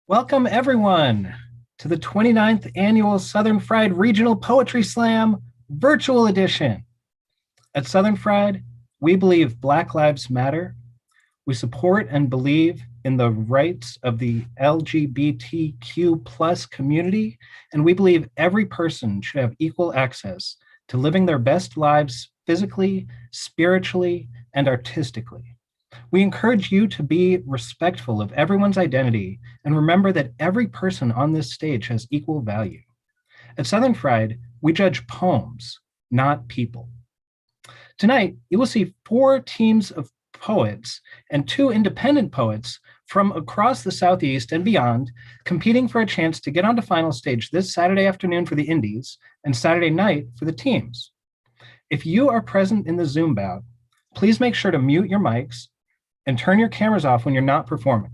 Welcome, everyone, to the 29th Annual Southern Fried Regional Poetry Slam Virtual Edition. At Southern Fried, we believe Black Lives Matter. We support and believe in the rights of the LGBTQ+ community, and we believe every person should have equal access to living their best lives physically, spiritually, and artistically. We encourage you to be respectful of everyone's identity and remember that every person on this stage has equal value. At Southern Fried, we judge poems, not people. Tonight, you will see 4 teams of poets and 2 independent poets from across the Southeast and beyond competing for a chance to get onto final stage this Saturday afternoon for the indies and Saturday night for the teams. If you are present in the Zoom bout, please make sure to mute your mics and turn your cameras off when you're not performing.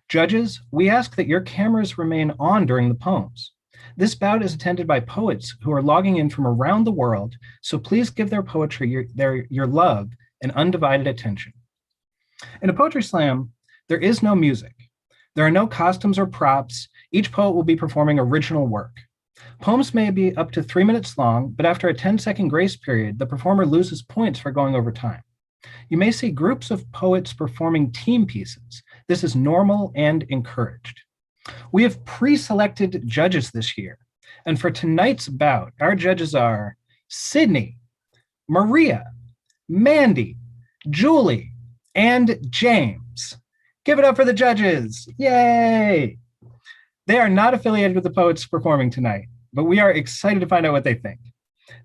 Judges, we ask that your cameras remain on during the poems. This bout is attended by poets who are logging in from around the world, so please give their poetry your love and undivided attention. In a poetry slam, there is no music. There are no costumes or props. Each poet will be performing original work. Poems may be up to 3 minutes long, but after a 10-second grace period, the performer loses points for going over time. You may see groups of poets performing team pieces. This is normal and encouraged. We have pre-selected judges this year, and for tonight's bout, our judges are Sydney, Maria, Mandy, Julie, and James. Give it up for the judges. Yay! They are not affiliated with the poets performing tonight, but we are excited to find out what they think.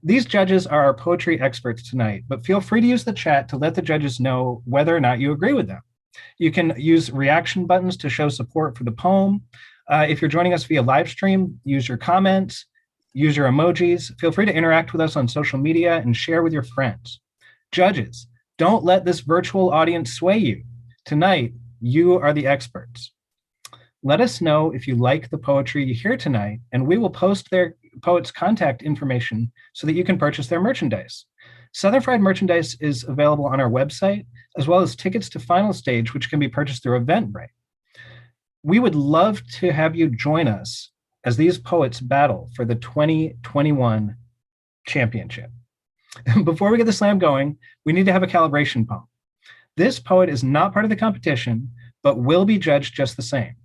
These judges are our poetry experts tonight, but feel free to use the chat to let the judges know whether or not you agree with them. You can use reaction buttons to show support for the poem. If you're joining us via live stream, use your comments, use your emojis. Feel free to interact with us on social media and share with your friends. Judges, don't let this virtual audience sway you. Tonight, you are the experts. Let us know if you like the poetry you hear tonight, and we will post their poets' contact information so that you can purchase their merchandise. Southern Fried merchandise is available on our website, as well as tickets to Final Stage, which can be purchased through Eventbrite. We would love to have you join us as these poets battle for the 2021 championship. Before we get the slam going, we need to have a calibration poem. This poet is not part of the competition, but will be judged just the same.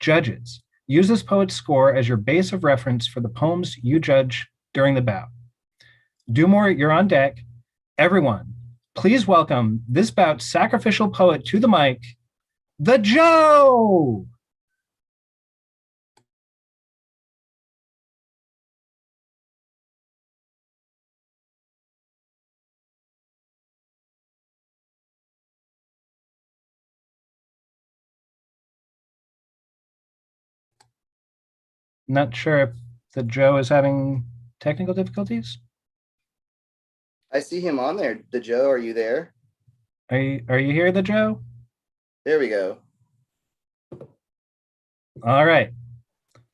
Judges, use this poet's score as your base of reference for the poems you judge during the bout. Dumore, you're on deck. Everyone, please welcome this bout's sacrificial poet to the mic, the Joe! Not sure if the Joe is having technical difficulties. I see him on there. The Joe, are you there? Are you here, the Joe? There we go. All right.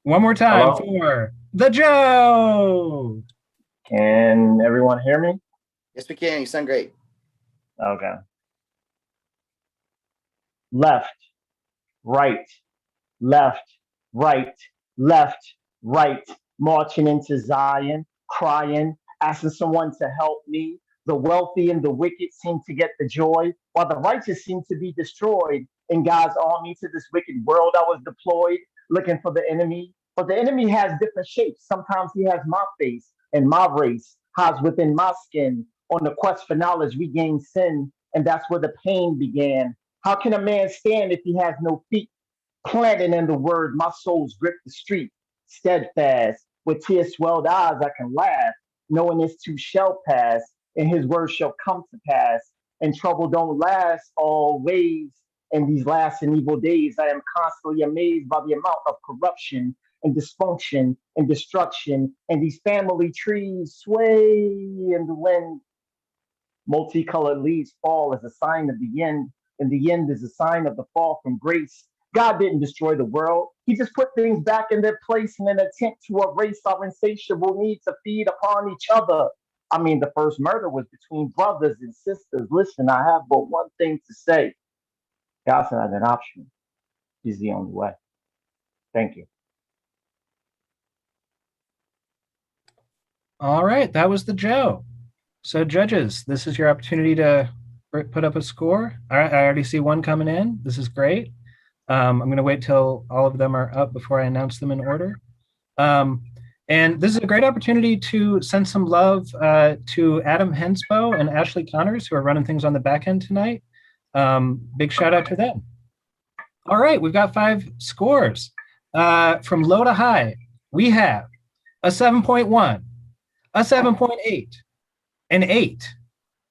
One more time. Hello? For the Joe. Can everyone hear me? Yes, we can. You sound great. Okay. Left, right, left, right, left, right, marching into Zion, crying, asking someone to help me. The wealthy and the wicked seem to get the joy, while the righteous seem to be destroyed. In God's army to this wicked world, I was deployed, looking for the enemy. But the enemy has different shapes. Sometimes he has my face and my race, hides within my skin. On the quest for knowledge, we gain sin, and that's where the pain began. How can a man stand if he has no feet? Planted in the word, my soul's gripped the street, steadfast. With tear swelled eyes, I can laugh, knowing this too shall pass, and his word shall come to pass. And trouble don't last always. In these last and evil days, I am constantly amazed by the amount of corruption and dysfunction and destruction, and these family trees sway in the wind. Multicolored leaves fall as a sign of the end, and the end is a sign of the fall from grace. God didn't destroy the world. He just put things back in their place in an attempt to erase our insatiable need to feed upon each other. I mean, the first murder was between brothers and sisters. Listen, I have but one thing to say. God's not an option. He's the only way. Thank you. All right, that was the Joe. So judges, this is your opportunity to put up a score. All right, I already see one coming in. This is great. I'm going to wait till all of them are up before I announce them in order. And this is a great opportunity to send some love to Adam Hensbo and Ashley Connors, who are running things on the back end tonight. Big shout out to them. All right, we've got 5 scores. From low to high, we have a 7.1, a 7.8, an 8,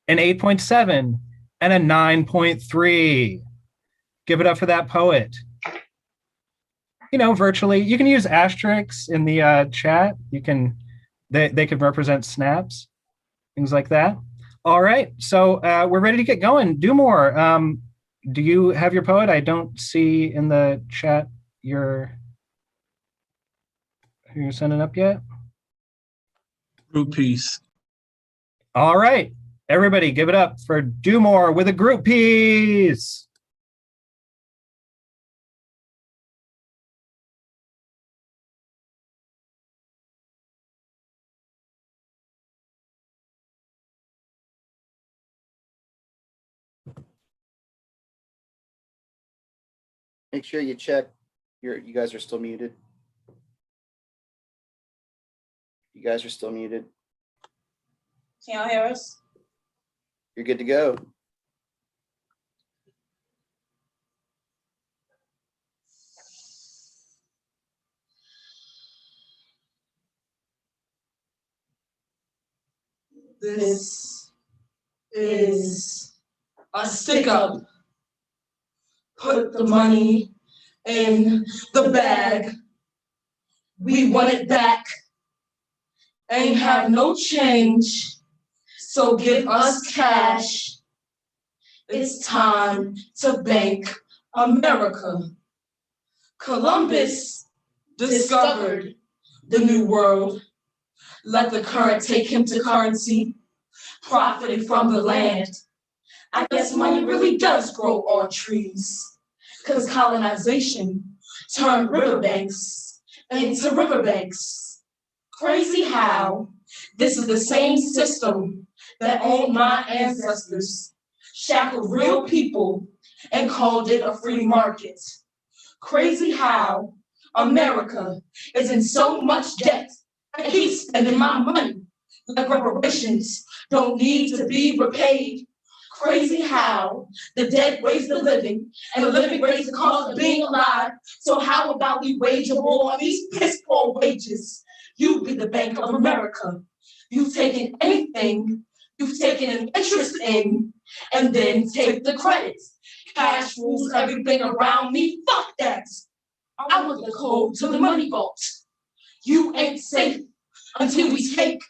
an 8.7, and a 9.3. Give it up for that poet. You know, virtually, you can use asterisks in the chat. You can, they can represent snaps, things like that. All right, so we're ready to get going. Do more. Do you have your poet? I don't see in the chat who you're sending up yet. Group piece. All right, everybody give it up for Do More with a group piece. Make sure you check. You guys are still muted. You guys are still muted. Can y'all hear us? You're good to go. This is a stick up. Put the money in the bag. We want it back. Ain't have no change, so give us cash. It's time to bank America. Columbus discovered the new world. Let the current take him to currency, profiting from the land. I guess money really does grow on trees, because colonization turned riverbanks into riverbanks. Crazy how this is the same system that owned my ancestors, shackled real people and called it a free market. Crazy how America is in so much debt and keeps spending my money like reparations don't need to be repaid. Crazy how the dead raise the living and the living raise the cost of being alive. So how about we wage a war on these piss poor wages? You be the Bank of America. You've taken anything you've taken an interest in and then take the credit. Cash rules everything around me. Fuck that. I want the code to the money vault. You ain't safe until we take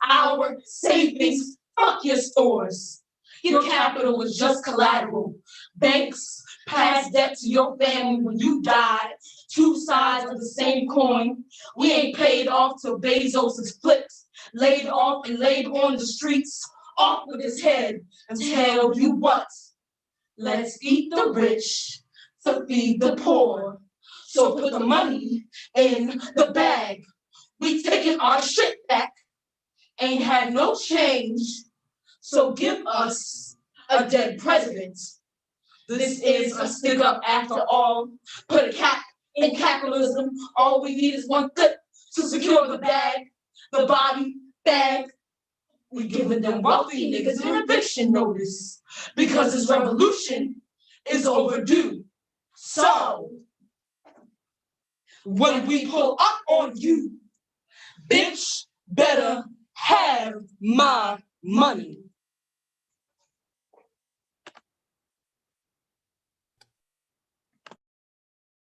our savings. Fuck your stores. Your capital was just collateral. Banks pass debt to your family when you died. Two sides of the same coin. We ain't paid off till Bezos is flipped, laid off and laid on the streets. off with his head and tell you what. Let's eat the rich to feed the poor. So put the money in the bag. We taking our shit back. Ain't had no change. So give us a dead president. This is a stick up after all. Put a cap in capitalism. All we need is one clip to secure the bag, the body bag. We giving them wealthy niggas an eviction notice because this revolution is overdue. So when we pull up on you, bitch, better have my money.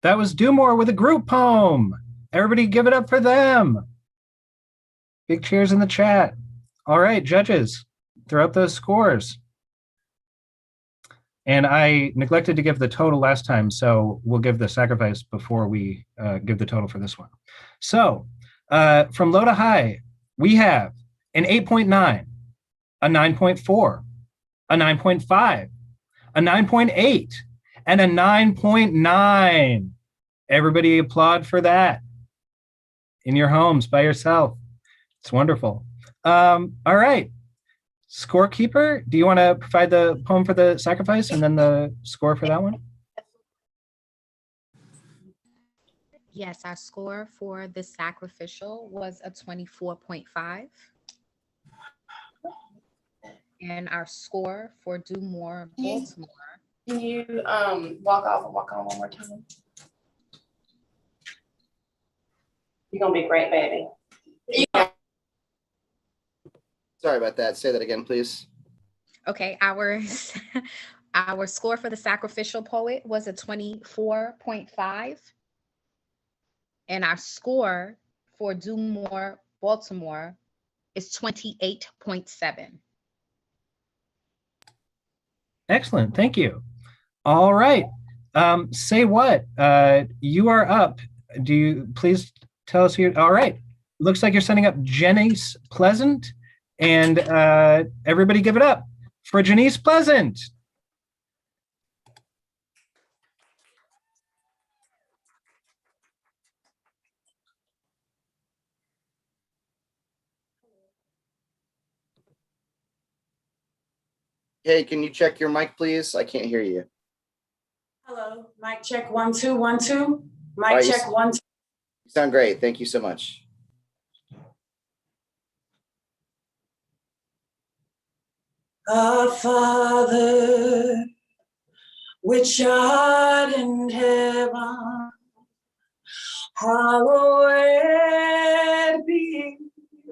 That was Do More with a group poem. Everybody give it up for them. Big cheers in the chat. All right, judges, throw up those scores. And I neglected to give the total last time, so we'll give the sacrifice before we give the total for this one. So from low to high, we have an 8.9, a 9.4, a 9.5, a 9.8, and a 9.9. Everybody applaud for that in your homes by yourself. It's wonderful. All right. Scorekeeper, do you want to provide the poem for the sacrifice and then the score for that one? Yes, our score for the sacrificial was a 24.5. And our score for Do More Baltimore. Can you walk off and walk on one more time? You're gonna be great, baby. Yeah. Sorry about that. Say that again, please. Okay, our score for the sacrificial poet was a 24.5. And our score for Do More Baltimore is 28.7. Excellent, thank you. All right, say what? You are up. Do you please tell us who? All right, looks like you're sending up Janice Pleasant, and everybody give it up for Janice Pleasant. Hey, can you check your mic, please? I can't hear you. Hello, mic check 1 2 1 2. Mic Right, check 1 2. You sound great. Thank you so much. Our Father, which art in heaven, hallowed be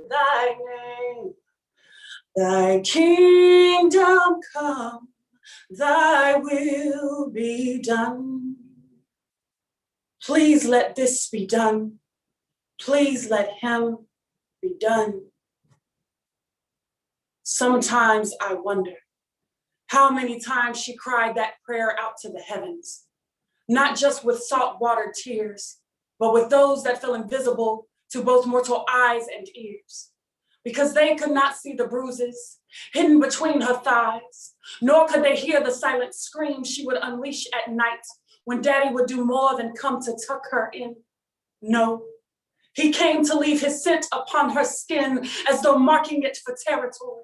thy name. Thy kingdom come, thy will be done. Please let this be done. Please let him be done. Sometimes I wonder how many times she cried that prayer out to the heavens, not just with saltwater tears, but with those that feel invisible to both mortal eyes and ears, because they could not see the bruises hidden between her thighs, nor could they hear the silent screams she would unleash at night when daddy would do more than come to tuck her in. No, he came to leave his scent upon her skin as though marking it for territory.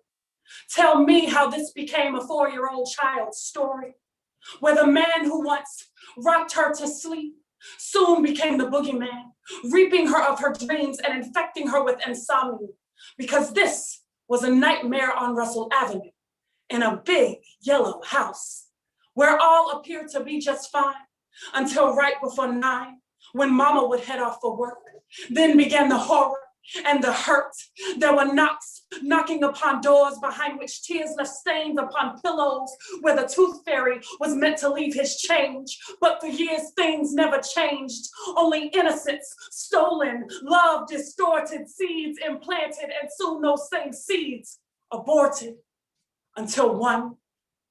Tell me how this became a 4-year-old child's story, where the man who once rocked her to sleep soon became the boogeyman, reaping her of her dreams and infecting her with insomnia, because this was a nightmare on Russell Avenue in a big yellow house where all appeared to be just fine until right before 9, when mama would head off for work. Then began the horror and the hurt. There were knocks knocking upon doors behind which tears left stains upon pillows where the tooth fairy was meant to leave his change. But for years things never changed, only innocence stolen, love distorted, seeds implanted, and soon those same seeds aborted, until one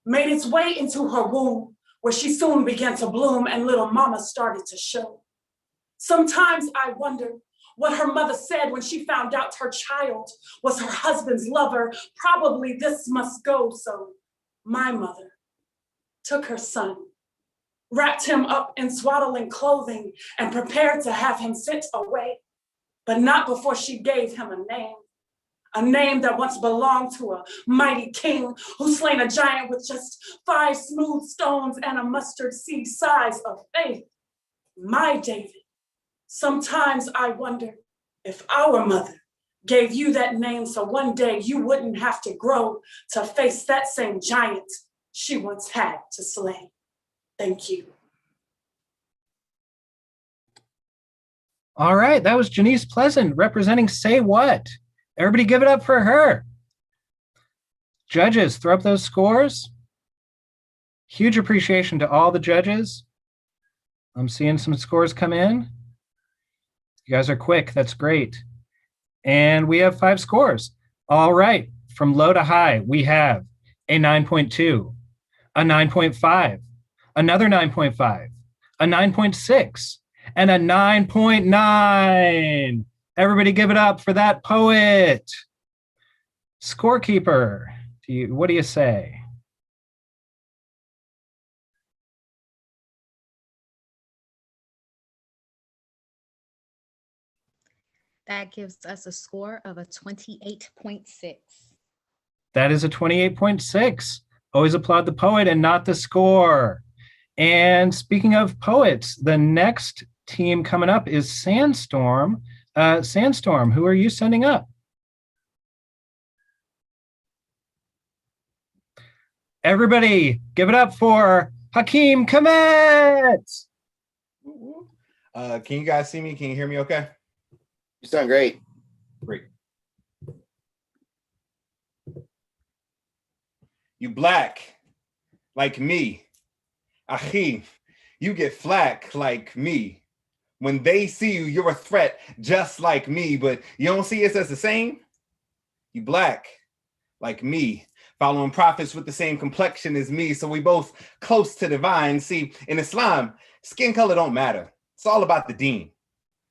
made its way into her womb, where she soon began to bloom and little mama started to show. Sometimes I wonder What her mother said when she found out her child was her husband's lover. Probably this must go, so my mother took her son, wrapped him up in swaddling clothing, and prepared to have him sent away, but not before she gave him a name that once belonged to a mighty king who slain a giant with just 5 smooth stones and a mustard seed size of faith. My David. Sometimes I wonder if our mother gave you that name so one day you wouldn't have to grow to face that same giant she once had to slay. Thank you. All right, that was Janice Pleasant representing Say What. Everybody give it up for her. Judges, throw up those scores. Huge appreciation to all the judges. I'm seeing some scores come in. You guys are quick, that's great. And we have 5 scores. All right, from low to high, we have a 9.2, a 9.5, another 9.5, a 9.6, and a 9.9. Everybody give it up for that poet. Scorekeeper, what do you say? That gives us a score of a 28.6. That is a 28.6. Always applaud the poet and not the score. And speaking of poets, the next team coming up is Sandstorm. Sandstorm, who are you sending up? Everybody, give it up for Hakeem Kamet. Can you guys see me? Can you hear me okay? You sound great. Great. You black, like me. Achim, you get flack like me. When they see you, you're a threat just like me, but you don't see us as the same? You black, like me, following prophets with the same complexion as me, so we both close to divine. See, in Islam, skin color don't matter. It's all about the deen.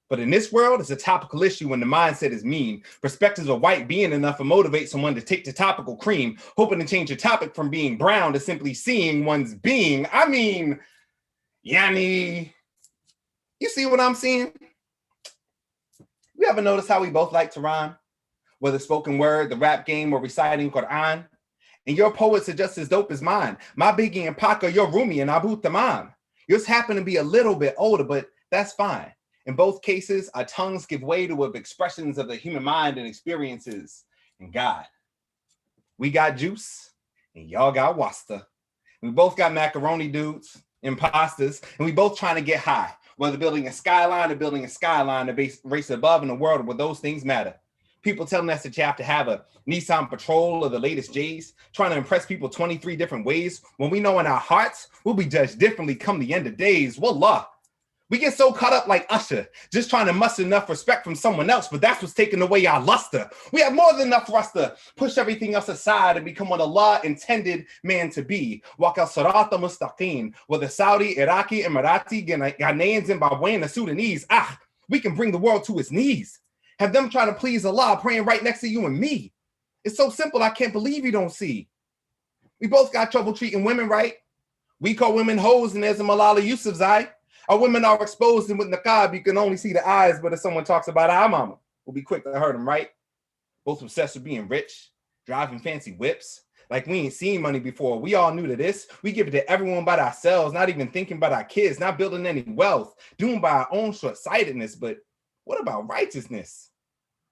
But in this world, it's a topical issue when the mindset is mean. Perspectives of white being enough to motivate someone to take the topical cream, hoping to change the topic from being brown to simply seeing one's being. I mean, Yanni, you see what I'm seeing? You ever notice how we both like to rhyme? Whether spoken word, the rap game, or reciting Quran? And your poets are just as dope as mine. My Biggie and Pac are your Rumi and Abu Tamam. Yours happen to be a little bit older, but that's fine. In both cases, our tongues give way to expressions of the human mind and experiences. And God, we got juice and y'all got wasta. We both got macaroni dudes, imposters, and we both trying to get high, whether building a skyline or building a skyline to race above in a world where those things matter. People telling us that you have to have a Nissan Patrol or the latest J's, trying to impress people 23 different ways, when we know in our hearts, we'll be judged differently come the end of days. Wallah. We get so caught up like Usher, just trying to muster enough respect from someone else, but that's what's taking away our luster. We have more than enough for us to push everything else aside and become what Allah intended man to be. Walk al Sirata Mustaqim, whether Saudi, Iraqi, Emirati, Ghanaian, Zimbabwean, or Sudanese. We can bring the world to its knees. Have them trying to please Allah, praying right next to you and me. It's so simple, I can't believe you don't see. We both got trouble treating women right. We call women hoes, and there's a Malala Yousafzai. Our women are exposed, and with niqab, you can only see the eyes, but if someone talks about our mama, we'll be quick to hurt them, right? Both obsessed with being rich, driving fancy whips. Like we ain't seen money before. We all new to this. We give it to everyone but ourselves, not even thinking about our kids, not building any wealth, doing by our own short-sightedness. But what about righteousness?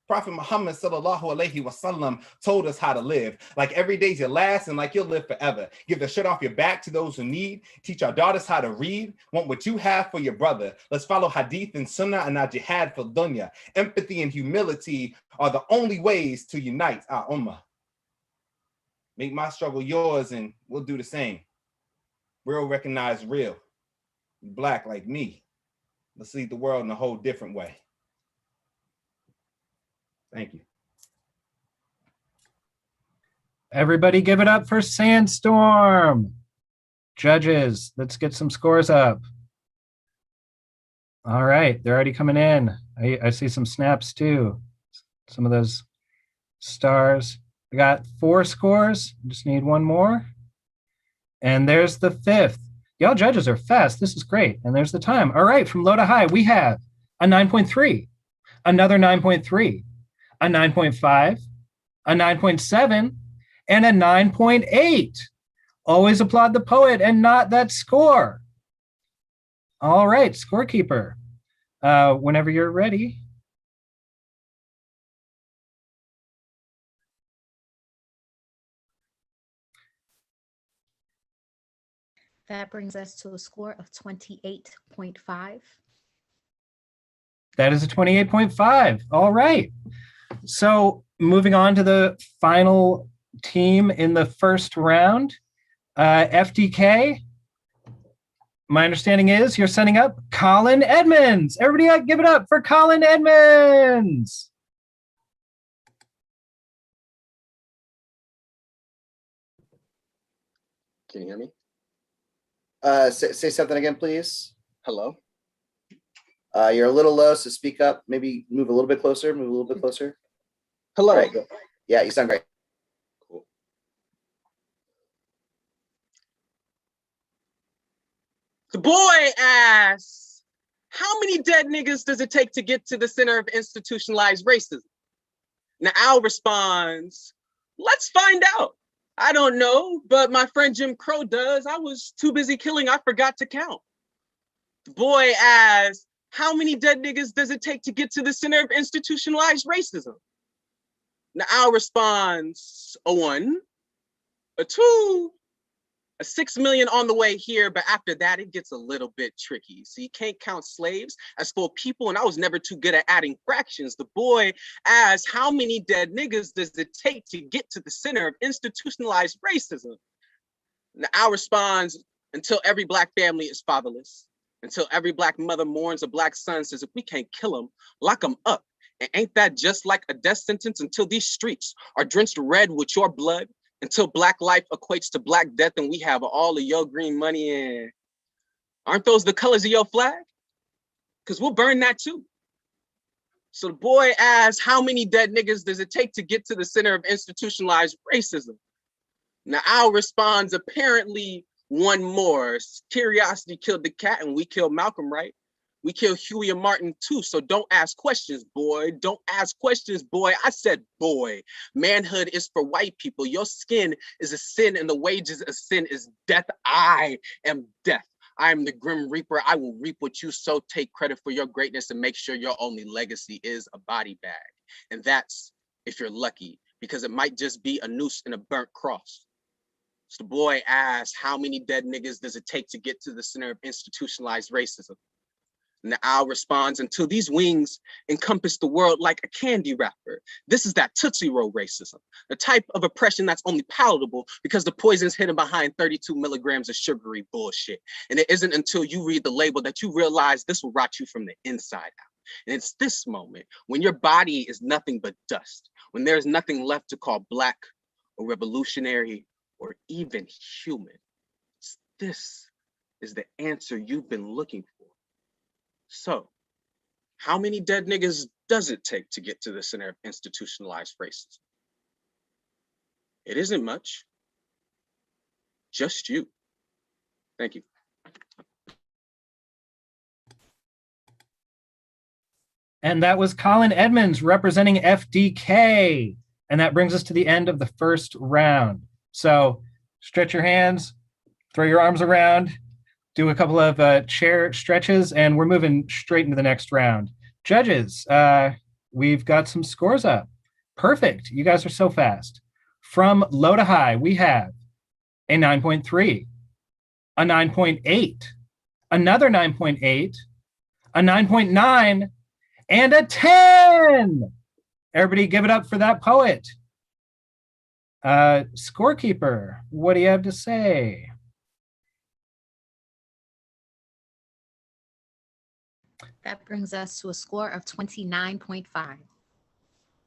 Prophet Muhammad sallallahu alaihi wasallam told us how to live. Like every day's your last and like you'll live forever. Give the shirt off your back to those who need. Teach our daughters how to read. Want what you have for your brother. Let's follow hadith and sunnah and our jihad for dunya. Empathy and humility are the only ways to unite our ummah. Make my struggle yours and we'll do the same. Real recognize real. Black like me. Let's see the world in a whole different way. Thank you. Everybody give it up for Sandstorm. Judges, let's get some scores up. All right, they're already coming in. I see some snaps too. Some of those stars. I got 4 scores. Just need one more. And there's the 5th. Y'all judges are fast. This is great. And there's the time. All right, from low to high, we have a 9.3, another 9.3, a 9.5, a 9.7, and a 9.8. Always applaud the poet and not that score. All right, scorekeeper, whenever you're ready. That brings us to a score of 28.5. That is a 28.5. All right. So moving on to the final team in the first round, FDK. My understanding is you're setting up Colin Edmonds. Everybody give it up for Colin Edmonds. Can you hear me? Say something again, please. Hello. You're a little low, so speak up. Maybe move a little bit closer. Move a little bit closer. Hello. Right, go. Yeah, you sound great. Cool. The boy asks, how many dead niggas does it take to get to the center of institutionalized racism? Now Al responds, let's find out. I don't know, but my friend Jim Crow does. I was too busy killing, I forgot to count. The boy asks, how many dead niggas does it take to get to the center of institutionalized racism? Now Al responds, a 1, a 2, a 6 million on the way here, but after that, it gets a little bit tricky. So you can't count slaves as full people, and I was never too good at adding fractions. The boy asks, how many dead niggas does it take to get to the center of institutionalized racism? And Al responds, until every Black family is fatherless, until every Black mother mourns a Black son, says, if we can't kill him, lock him up. And ain't that just like a death sentence? Until these streets are drenched red with your blood, until Black life equates to Black death and we have all of your green money in. Aren't those the colors of your flag? Because we'll burn that too. So the boy asks, how many dead niggas does it take to get to the center of institutionalized racism? Now Al responds, apparently 1 more. Curiosity killed the cat and we killed Malcolm, right? We killed Huey and Martin too, so don't ask questions, boy. Don't ask questions, boy. I said, boy. Manhood is for white people. Your skin is a sin and the wages of sin is death. I am death. I am the Grim Reaper. I will reap what you sow. Take credit for your greatness and make sure your only legacy is a body bag. And that's if you're lucky, because it might just be a noose and a burnt cross. So the boy asks, how many dead niggas does it take to get to the center of institutionalized racism? And the owl responds, until these wings encompass the world like a candy wrapper. This is that Tootsie Roll racism, the type of oppression that's only palatable because the poison's hidden behind 32 milligrams of sugary bullshit. And it isn't until you read the label that you realize this will rot you from the inside out. And it's this moment when your body is nothing but dust, when there's nothing left to call Black or revolutionary or even human. This is the answer you've been looking for. So, how many dead niggas does it take to get to the center of institutionalized racism? It isn't much. Just you. Thank you. And that was Colin Edmonds representing FDK. And that brings us to the end of the first round. So stretch your hands, throw your arms around, do a couple of chair stretches, and we're moving straight into the next round. Judges, we've got some scores up. Perfect. You guys are so fast. From low to high, we have a 9.3, a 9.8, another 9.8, a 9.9, and a 10. Everybody give it up for that poet. Scorekeeper, what do you have to say? That brings us to a score of 29.5.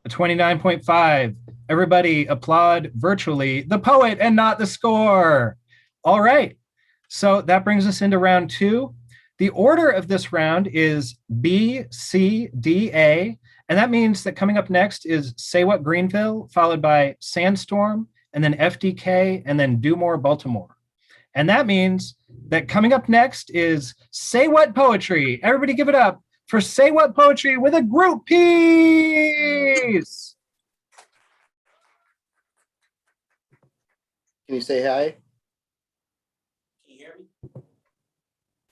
A 29.5. Everybody applaud virtually the poet and not the score. All right. So that brings us into round two. The order of this round is B, C, D, A, and that means that coming up next is Say What Greenville, followed by Sandstorm, and then FDK, and then Do More Baltimore. And that means that coming up next is Say What Poetry. Everybody give it up for Say What Poetry with a group piece. Can you say hi? Can you hear me?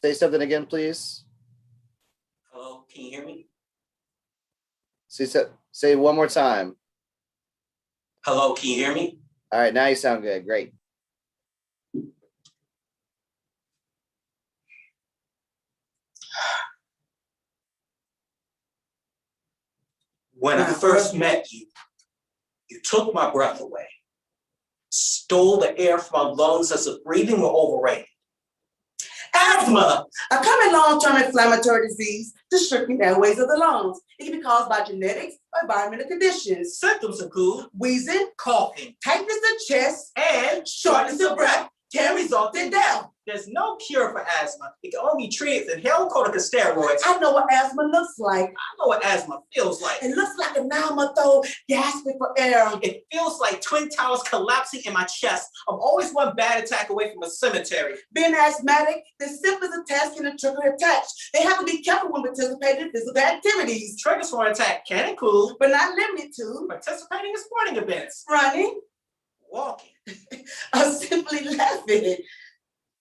Say something again, please. Hello, can you hear me? Say it one more time. Hello, can you hear me? All right, now you sound good. Great. When I first met you, you took my breath away, stole the air from my lungs as if breathing were overrated. Asthma, a common long-term inflammatory disease restricting airways of the lungs. It can be caused by genetics or environmental conditions. symptoms include Wheezing, coughing, tightness of chest, and shortness of breath can result in death. there's no cure for asthma. It can only be treated with inhaled corticosteroids. I know what asthma looks like. I know what asthma feels like. It looks like a numb throat gasping for air. It feels like twin towers collapsing in my chest. I'm always one bad attack away from a cemetery. Being asthmatic, the symptoms of test can trigger attacks. They have to be careful when participating in physical activities. Triggers for an attack can include, but not limited to, participating in sporting events, running, walking, or simply laughing.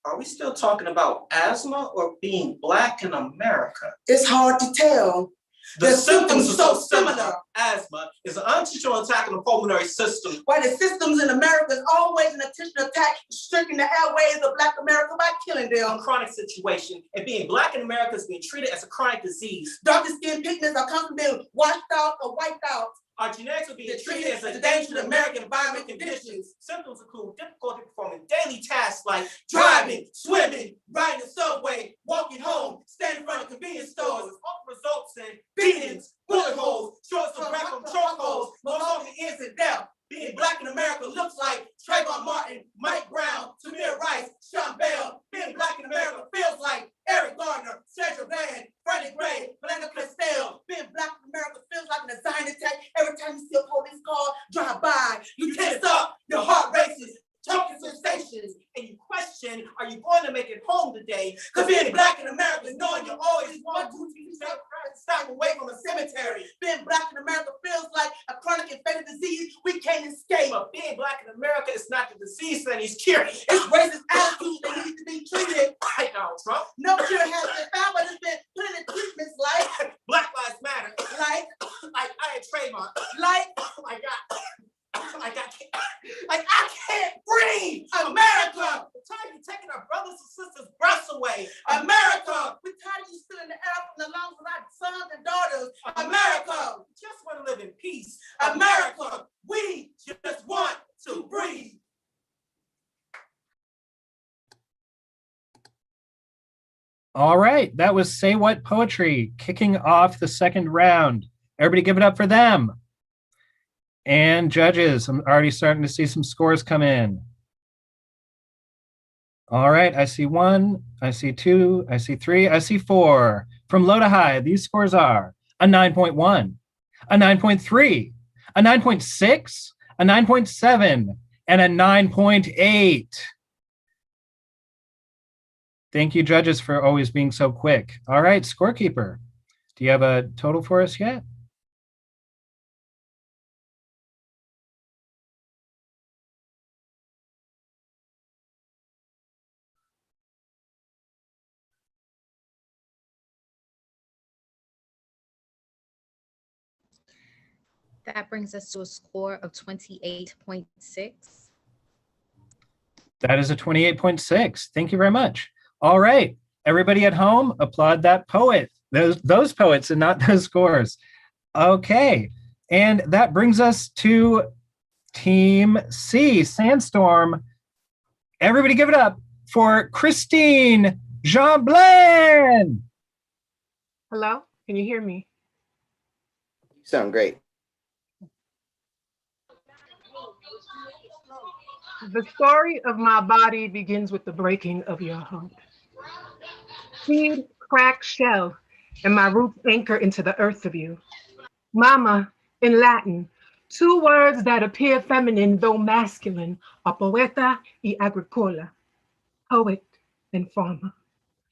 Are we still talking about asthma or being Black in America? It's hard to tell. The symptoms are so similar. Asthma is an unintentional attack on the pulmonary system. While the systems in America is always an intentional attack, restricting the airways of Black America by killing them. A chronic situation, and being Black in America is being treated as a chronic disease. Darker skin pigments are constantly being washed out or wiped out. Our genetics are being treated as a danger to American environment conditions. Symptoms include difficulty performing daily tasks like driving, swimming, riding the subway, walking home, standing in front of convenience stores. This often results in beatings, bullet holes, short of breath from chokeholds, most often ends in death. Being Black in America looks like Trayvon Martin, Mike Brown, Tamir Rice, Sean Bell. Being Black in America feels like Eric Gardner, Sandra Bland, Freddie Gray, Belinda Castile. Being Black in America feels like an anxiety attack. Every time you see a police car drive by, you tense up, your heart races, choking sensations, and you question, are you going to make it home today? Because being Black in America is knowing you always want to stop away from a cemetery. Being Black in America feels like a chronic infected disease we can't escape. But being Black in America is not the disease that needs cure. It's racist attitudes that need to be treated. Like Donald Trump. No cure has been found, but there's been plenty of treatments like Black Lives Matter. Like I had Trayvon. Like, oh my God. I can't breathe. America, we're tired of taking our brothers and sisters' breaths away. America, we're tired of you stealing the air from the lungs of our sons and daughters. America, we just want to live in peace. America, we just want to breathe. All right, that was Say What Poetry kicking off the second round. Everybody give it up for them. And judges, I'm already starting to see some scores come in. All right, I see 1, I see 2, I see 3, I see 4. From low to high, these scores are a 9.1, a 9.3, a 9.6, a 9.7, and a 9.8. Thank you, judges, for always being so quick. All right, scorekeeper, do you have a total for us yet? That brings us to a score of 28.6. That is a 28.6. Thank you very much. All right, everybody at home, applaud that poet. Those poets and not those scores. Okay, and that brings us to Team C, Sandstorm. Everybody give it up for Christine Jean-Blain. Hello, can you hear me? You sound great. The story of my body begins with the breaking of your heart. Seed cracked shell, and my roots anchor into the earth of you. Mama, in Latin, two words that appear feminine though masculine are poeta y agricola, poet and farmer.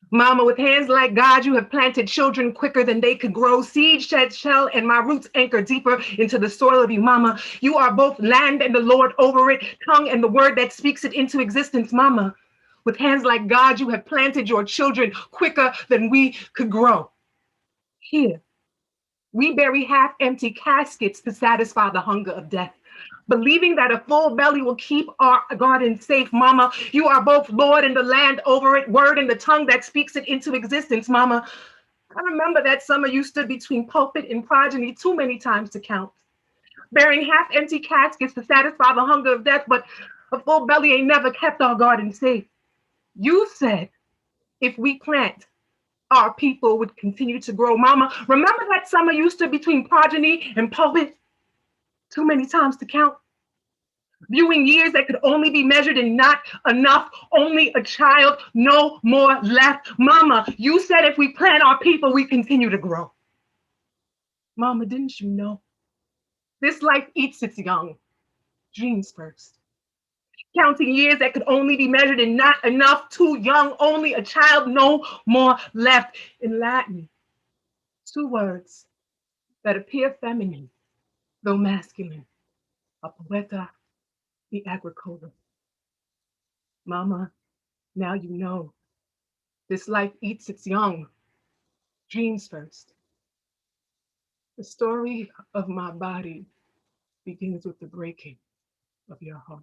Mama, with hands like God, you have planted children quicker than they could grow. Seed shed shell, and my roots anchor deeper into the soil of you, Mama. You are both land and the Lord over it, tongue and the word that speaks it into existence, Mama. With hands like God, you have planted your children quicker than we could grow. Here, we bury half-empty caskets to satisfy the hunger of death. Believing that a full belly will keep our garden safe, Mama. You are both Lord and the land over it, word and the tongue that speaks it into existence, Mama. I remember that summer you stood between pulpit and progeny too many times to count, bearing half-empty caskets to satisfy the hunger of death, but a full belly ain't never kept our garden safe. You said, if we plant, our people would continue to grow. Mama, remember that summer you stood between progeny and pulpit too many times to count? Viewing years that could only be measured in not enough, only a child, no more left. Mama, you said if we plant our people, we continue to grow. Mama, didn't you know? This life eats its young, dreams first. Counting years that could only be measured in not enough, too young, only a child, no more left. In Latin, two words that appear feminine, though masculine, a poeta y agricola. Mama, now you know. This life eats its young, dreams first. The story of my body begins with the breaking of your heart.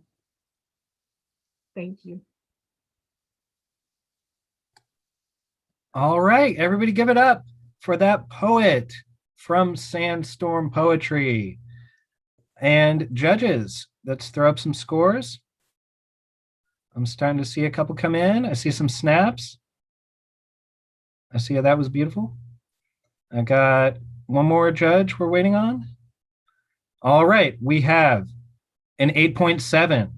Thank you. All right, everybody give it up for that poet from Sandstorm Poetry. And judges, let's throw up some scores. I'm starting to see a couple come in. I see some snaps. I see how that was beautiful. I got one more judge we're waiting on. All right, we have an 8.7,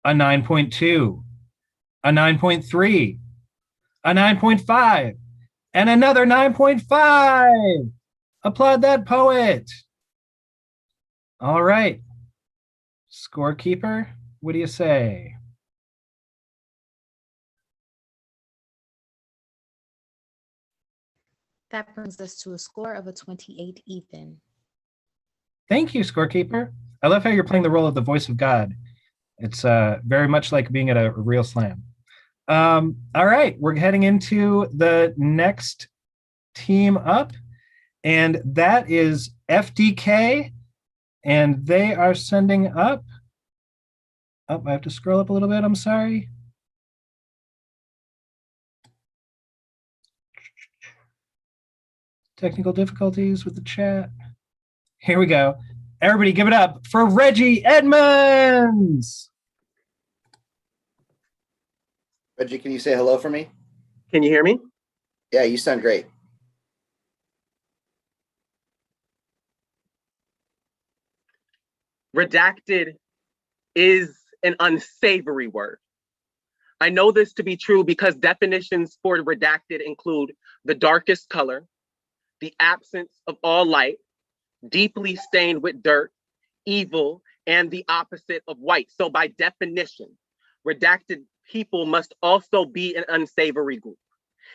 a 9.2, a 9.3, a 9.5, and another 9.5. Applaud that poet. All right, scorekeeper, what do you say? That brings us to a score of a 28 even. Thank you, scorekeeper. I love how you're playing the role of the voice of God. It's very much like being at a real slam. All right, we're heading into the next team up, and that is FDK, and they are sending up. Oh, I have to scroll up a little bit. I'm sorry. Technical difficulties with the chat. Here we go. Everybody give it up for Reggie Edmonds. Reggie, can you say hello for me? Can you hear me? Yeah, you sound great. Redacted is an unsavory word. I know this to be true because definitions for redacted include the darkest color, the absence of all light, deeply stained with dirt, evil, and the opposite of white. So by definition, redacted people must also be an unsavory group.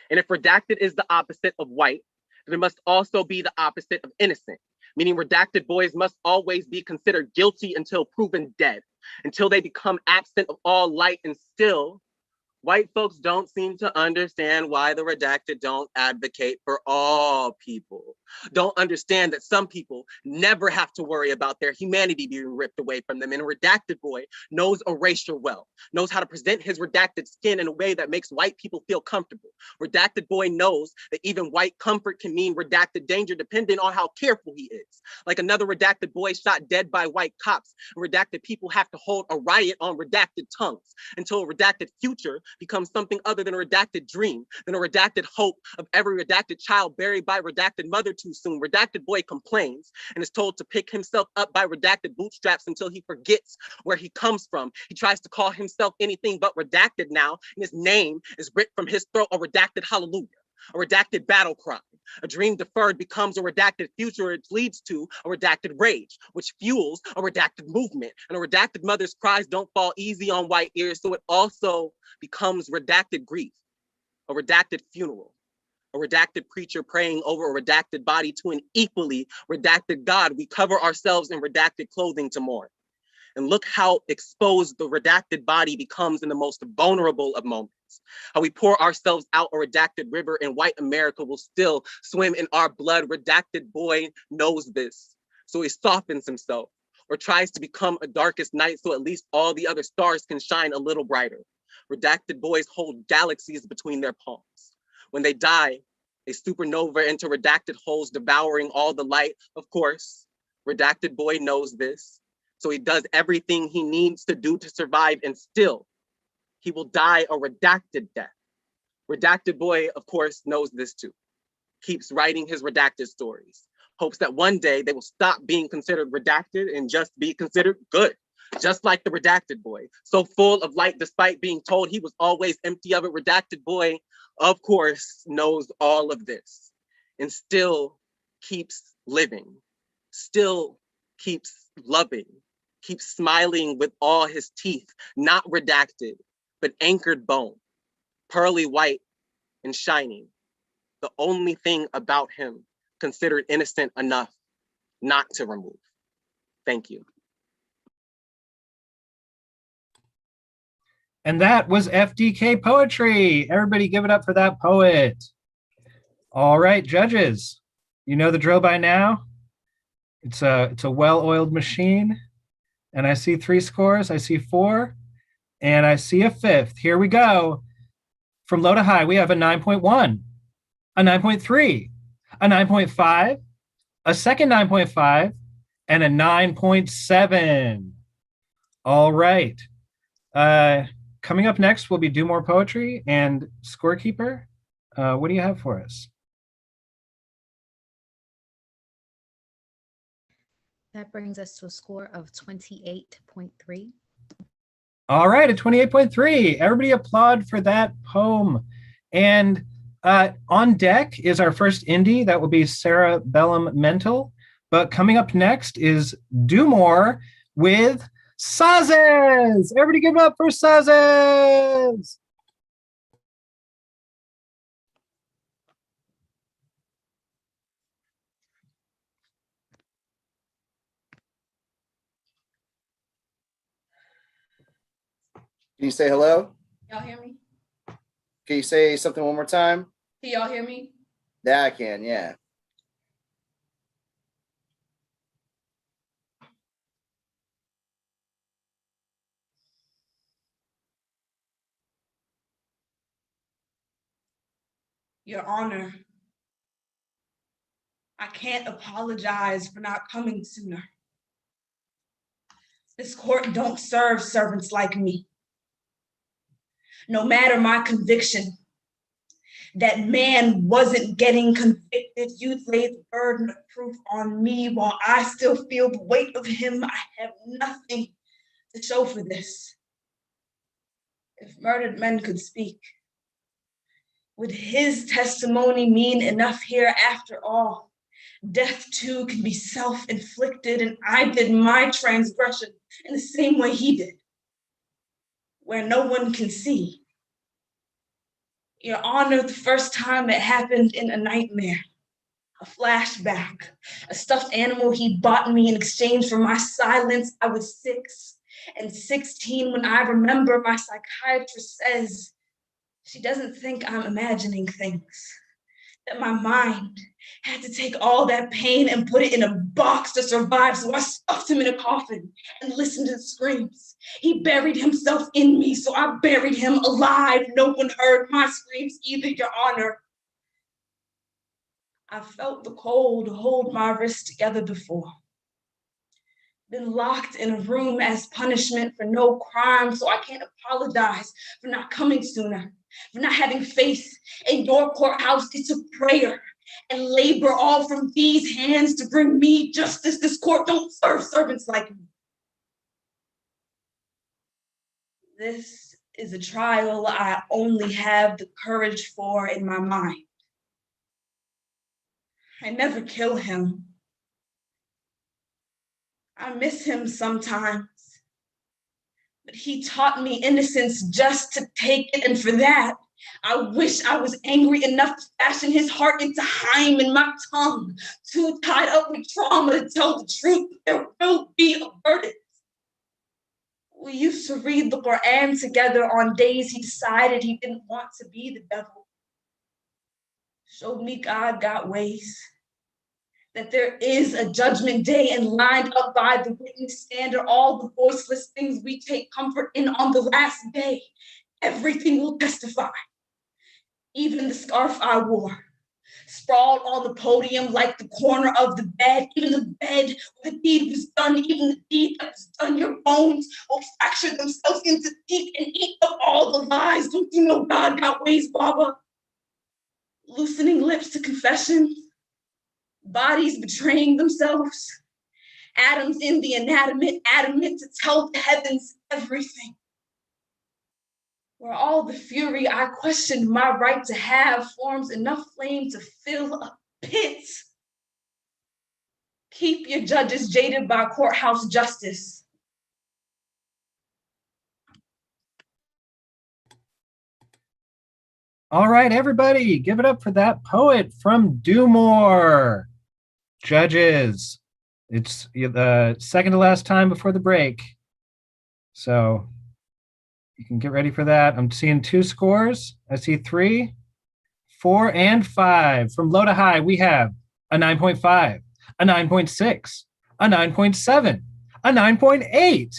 And if redacted is the opposite of white, then it must also be the opposite of innocent, meaning redacted boys must always be considered guilty until proven dead, until they become absent of all light. And still, white folks don't seem to understand why the redacted don't advocate for all people. Don't understand that some people never have to worry about their humanity being ripped away from them. And a redacted boy knows erasure well, knows how to present his redacted skin in a way that makes white people feel comfortable. Redacted boy knows that even white comfort can mean redacted danger depending on how careful he is. Like another redacted boy shot dead by white cops, redacted people have to hold a riot on redacted tongues until a redacted future becomes something other than a redacted dream, than a redacted hope of every redacted child buried by redacted mother too soon. Redacted boy complains and is told to pick himself up by redacted bootstraps until he forgets where he comes from. He tries to call himself anything but redacted now, and his name is ripped from his throat, a redacted hallelujah. a redacted battle cry. A dream deferred becomes a redacted future, which leads to a redacted rage, which fuels a redacted movement. And a redacted mother's cries don't fall easy on white ears, so it also becomes redacted grief, a redacted funeral, a redacted preacher praying over a redacted body to an equally redacted God. We cover ourselves in redacted clothing to mourn. And look how exposed the redacted body becomes in the most vulnerable of moments. How we pour ourselves out a redacted river and white America will still swim in our blood. Redacted boy knows this, so he softens himself or tries to become a darkest night so at least all the other stars can shine a little brighter. Redacted boys hold galaxies between their palms. When they die, they supernova into redacted holes, devouring all the light. Of course, redacted boy knows this. So he does everything he needs to do to survive, and still he will die a redacted death. Redacted boy, of course, knows this too. Keeps writing his redacted stories. Hopes that one day they will stop being considered redacted and just be considered good. Just like the redacted boy. So full of light despite being told he was always empty of it. Redacted boy, of course, knows all of this and still keeps living. Still keeps loving. Keeps smiling with all his teeth, not redacted, but anchored bone, pearly white and shining. The only thing about him considered innocent enough not to remove. Thank you. And that was FDK Poetry. Everybody give it up for that poet. All right, judges, you know the drill by now. It's a well-oiled machine. And I see 3 scores, I see 4, and I see a 5th. Here we go. From low to high, we have a 9.1, a 9.3, a 9.5, a second 9.5, and a 9.7. All right. Coming up next will be Do More Poetry and Scorekeeper. What do you have for us? That brings us to a score of 28.3. All right, a 28.3. Everybody applaud for that poem. And on deck is our first indie. That will be Sarah Bellum Mental. But coming up next is Do More with Sazes. Everybody give it up for Sazes. Can you say hello? Y'all hear me? Can you say something one more time? Can y'all hear me? Yeah, I can, yeah. Your Honor, I can't apologize for not coming sooner. This court don't serve servants like me. No matter my conviction, that man wasn't getting convicted. You laid the burden of proof on me while I still feel the weight of him. I have nothing to show for this. If murdered men could speak, would his testimony mean enough here after all? Death too can be self-inflicted, and I did my transgression in the same way he did, where no one can see. Your Honor, the first time it happened in a nightmare, a flashback, a stuffed animal he'd bought me in exchange for my silence. I was 6 and 16 when I remember my psychiatrist says she doesn't think I'm imagining things, that my mind had to take all that pain and put it in a box to survive. So I stuffed him in a coffin and listened to the screams. He buried himself in me, so I buried him alive. No one heard my screams either, Your Honor. I felt the cold hold my wrist together before. Been locked in a room as punishment for no crime, so I can't apologize for not coming sooner, for not having faith in your courthouse. It's a prayer and labor all from these hands to bring me justice. This court don't serve servants like me. This is a trial I only have the courage for in my mind. I never kill him. I miss him sometimes. But he taught me innocence just to take it, and for that, I wish I was angry enough to fashion his heart into Haim in my tongue, too tied up with trauma to tell the truth. There will be a verdict. We used to read the Quran together on days he decided he didn't want to be the devil. Showed me God got ways, that there is a judgment day, and lined up by the witness stand are all the voiceless things we take comfort in on the last day. Everything will testify. Even the scarf I wore, sprawled on the podium like the corner of the bed, even the bed where the deed was done, even the deed that was done, your bones will fracture themselves into teeth and eat up all the lies. Don't you know God got ways, Baba? Loosening lips to confession, bodies betraying themselves, atoms in the inanimate, adamant to tell the heavens everything. Where all the fury I questioned my right to have forms enough flame to fill a pit. Keep your judges jaded by courthouse justice. All right, everybody, give it up for that poet from Dumore. Judges, it's the second to last time before the break. So you can get ready for that. I'm seeing 2 scores. I see 3, 4, and 5. From low to high, we have a 9.5, a 9.6, a 9.7, a 9.8,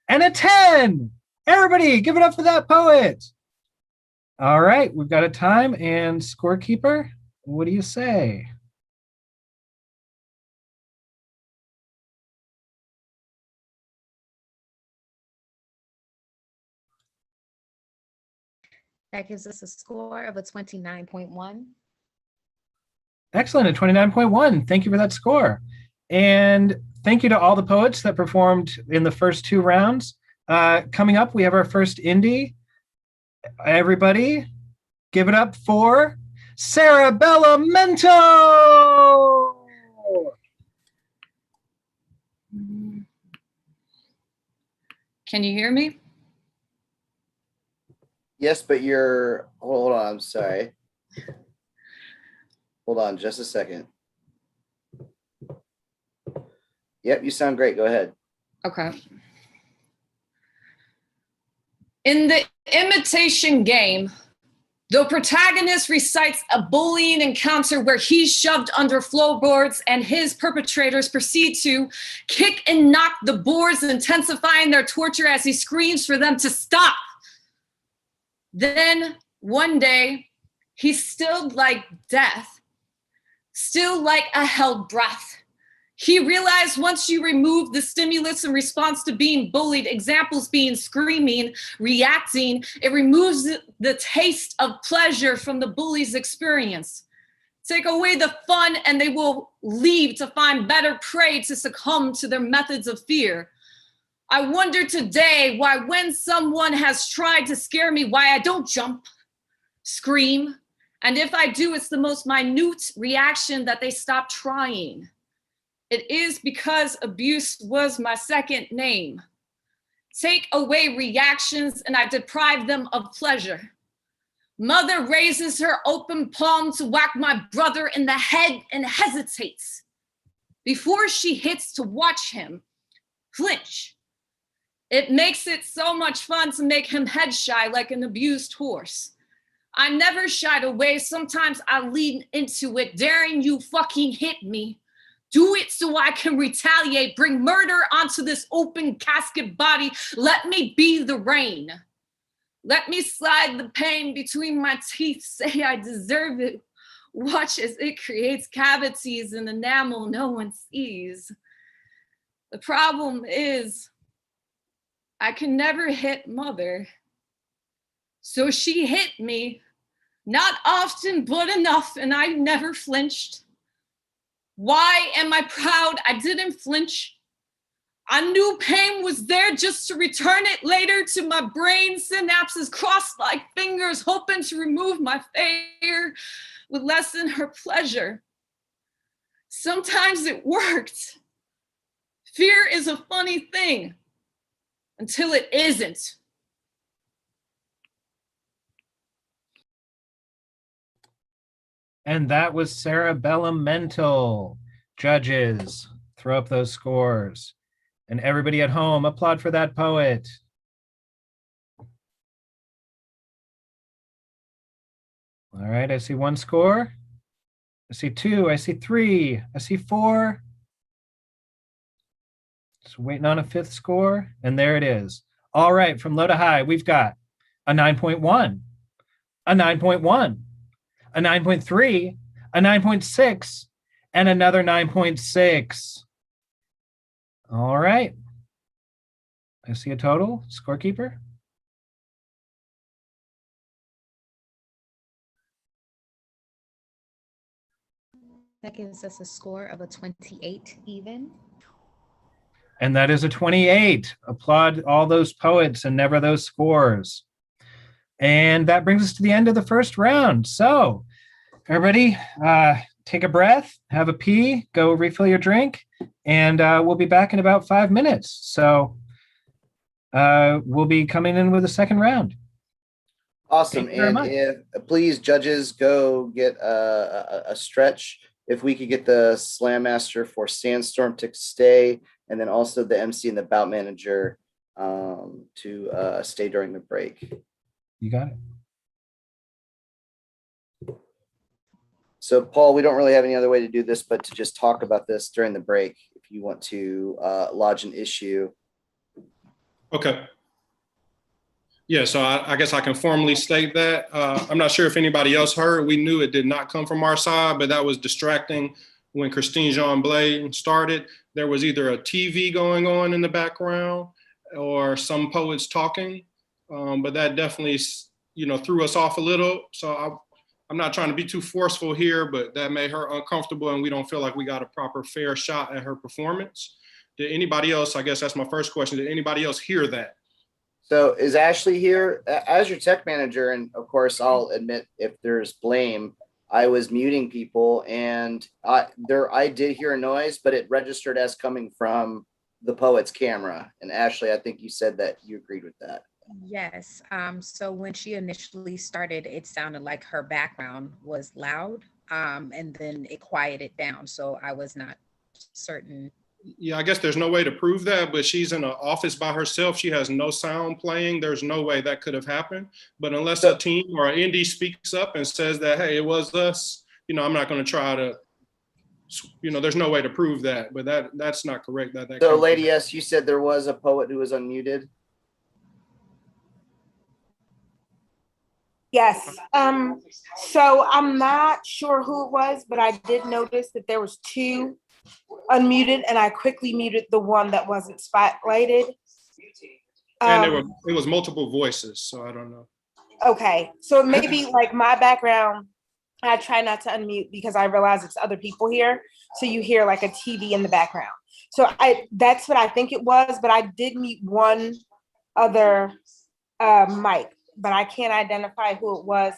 and a 10. Everybody, give it up for that poet. All right, we've got a time and scorekeeper. What do you say? That gives us a score of a 29.1. Excellent, a 29.1. Thank you for that score. And thank you to all the poets that performed in the first 2 rounds. Coming up, we have our first indie. Everybody, give it up for Sarah Bellamento! Can you hear me? Yes, but you're, hold on, I'm sorry. Hold on just a second. Yep, you sound great. Go ahead. Okay. In the imitation game, the protagonist recites a bullying encounter where he's shoved under floorboards and his perpetrators proceed to kick and knock the boards, intensifying their torture as he screams for them to stop. Then one day, he's stilled like death, still like a held breath. He realized once you remove the stimulus in response to being bullied, examples being screaming, reacting, it removes the taste of pleasure from the bully's experience. Take away the fun and they will leave to find better prey to succumb to their methods of fear. I wonder today why when someone has tried to scare me, why I don't jump, scream, and if I do, it's the most minute reaction that they stop trying. It is because abuse was my second name. Take away reactions and I deprive them of pleasure. Mother raises her open palm to whack my brother in the head and hesitates before she hits to watch him flinch. It makes it so much fun to make him head shy like an abused horse. I never shied away. Sometimes I lean into it, daring you fucking hit me. Do it so I can retaliate, bring murder onto this open casket body. Let me be the rain. Let me slide the pain between my teeth, say I deserve it. Watch as it creates cavities in enamel no one sees. The problem is, I can never hit mother. So she hit me, not often, but enough, and I never flinched. Why am I proud I didn't flinch? I knew pain was there just to return it later to my brain. Synapses crossed like fingers, hoping to remove my fear would lessen her pleasure. Sometimes it worked. Fear is a funny thing until it isn't. And that was Cerebellum Mental. Judges, throw up those scores. And everybody at home, applaud for that poet. All right, I see one score. I see two, I see three, I see four. Just waiting on a fifth score, and there it is. All right, from low to high, we've got a 9.1, a 9.1, a 9.3, a 9.6, and another 9.6. All right. I see a total, scorekeeper. That gives us a score of a 28 even. And that is a 28. Applaud all those poets and never those scores. And that brings us to the end of the first round. So everybody take a breath, have a pee, go refill your drink, and we'll be back in about 5 minutes. So we'll be coming in with a second round. Awesome. And if please, judges, go get a stretch. If we could get the Slam Master for Sandstorm to stay, and then also the MC and the bout manager to stay during the break. You got it. So, Paul, we don't really have any other way to do this but to just talk about this during the break if you want to lodge an issue. Okay. Yeah, so I guess I can formally state that. I'm not sure if anybody else heard. We knew it did not come from our side, but that was distracting when Christine Jean Blay started. There was either a TV going on in the background or some poets talking, but that definitely, threw us off a little. So I'm not trying to be too forceful here, but that made her uncomfortable and we don't feel like we got a proper fair shot at her performance. Did anybody else, I guess that's my first question, did anybody else hear that? So is Ashley here? As your tech manager, and of course, I'll admit if there's blame, I was muting people and I did hear a noise, but it registered as coming from the poet's camera. And Ashley, I think you said that you agreed with that. Yes. So when she initially started, it sounded like her background was loud, and then it quieted down. So I was not certain. Yeah, I guess there's no way to prove that, but she's in an office by herself. She has no sound playing. There's no way that could have happened. But unless a team or an indie speaks up and says that, hey, it was us, I'm not going to try to, there's no way to prove that. But that's not correct. So, Lady S, you said there was a poet who was unmuted? Yes. So I'm not sure who it was, but I did notice that there was two unmuted, and I quickly muted the one that wasn't spotlighted. And it was multiple voices, so I don't know. Okay, so maybe like my background, I try not to unmute because I realize it's other people here, so you hear like a TV in the background. So that's what I think it was, but I did mute one other mic, but I can't identify who it was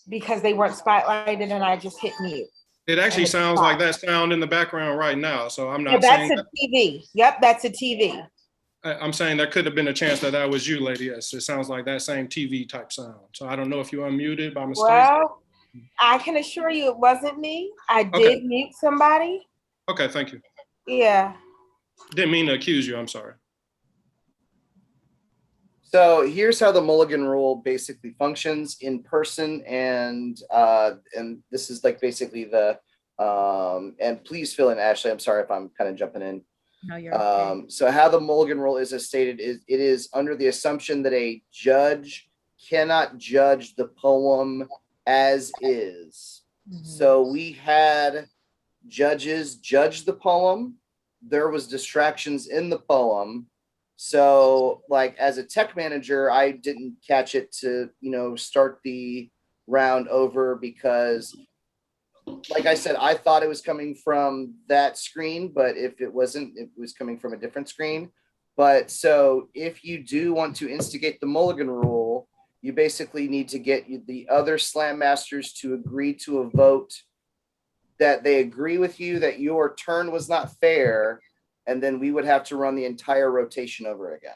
because they weren't spotlighted and I just hit mute. It actually sounds like that sound in the background right now. So I'm not saying that's a TV. Yep, that's a TV. I'm saying there could have been a chance that was you, Lady S. It sounds like that same TV type sound. So I don't know if you unmuted by mistake. Well, I can assure you it wasn't me. I did mute somebody. Okay, thank you. Yeah. Didn't mean to accuse you. I'm sorry. So here's how the Mulligan rule basically functions in person, and this is like basically the and please fill in, Ashley. I'm sorry if I'm kind of jumping in. No, you're okay. So how the Mulligan rule is as stated is it is under the assumption that a judge cannot judge the poem as is. Mm-hmm. So we had judges judge the poem. There was distractions in the poem. So like as a tech manager, I didn't catch it to, start the round over because like I said, I thought it was coming from that screen, but if it wasn't, it was coming from a different screen. But so if you do want to instigate the Mulligan rule, you basically need to get the other slam masters to agree to a vote that they agree with you that your turn was not fair, and then we would have to run the entire rotation over again.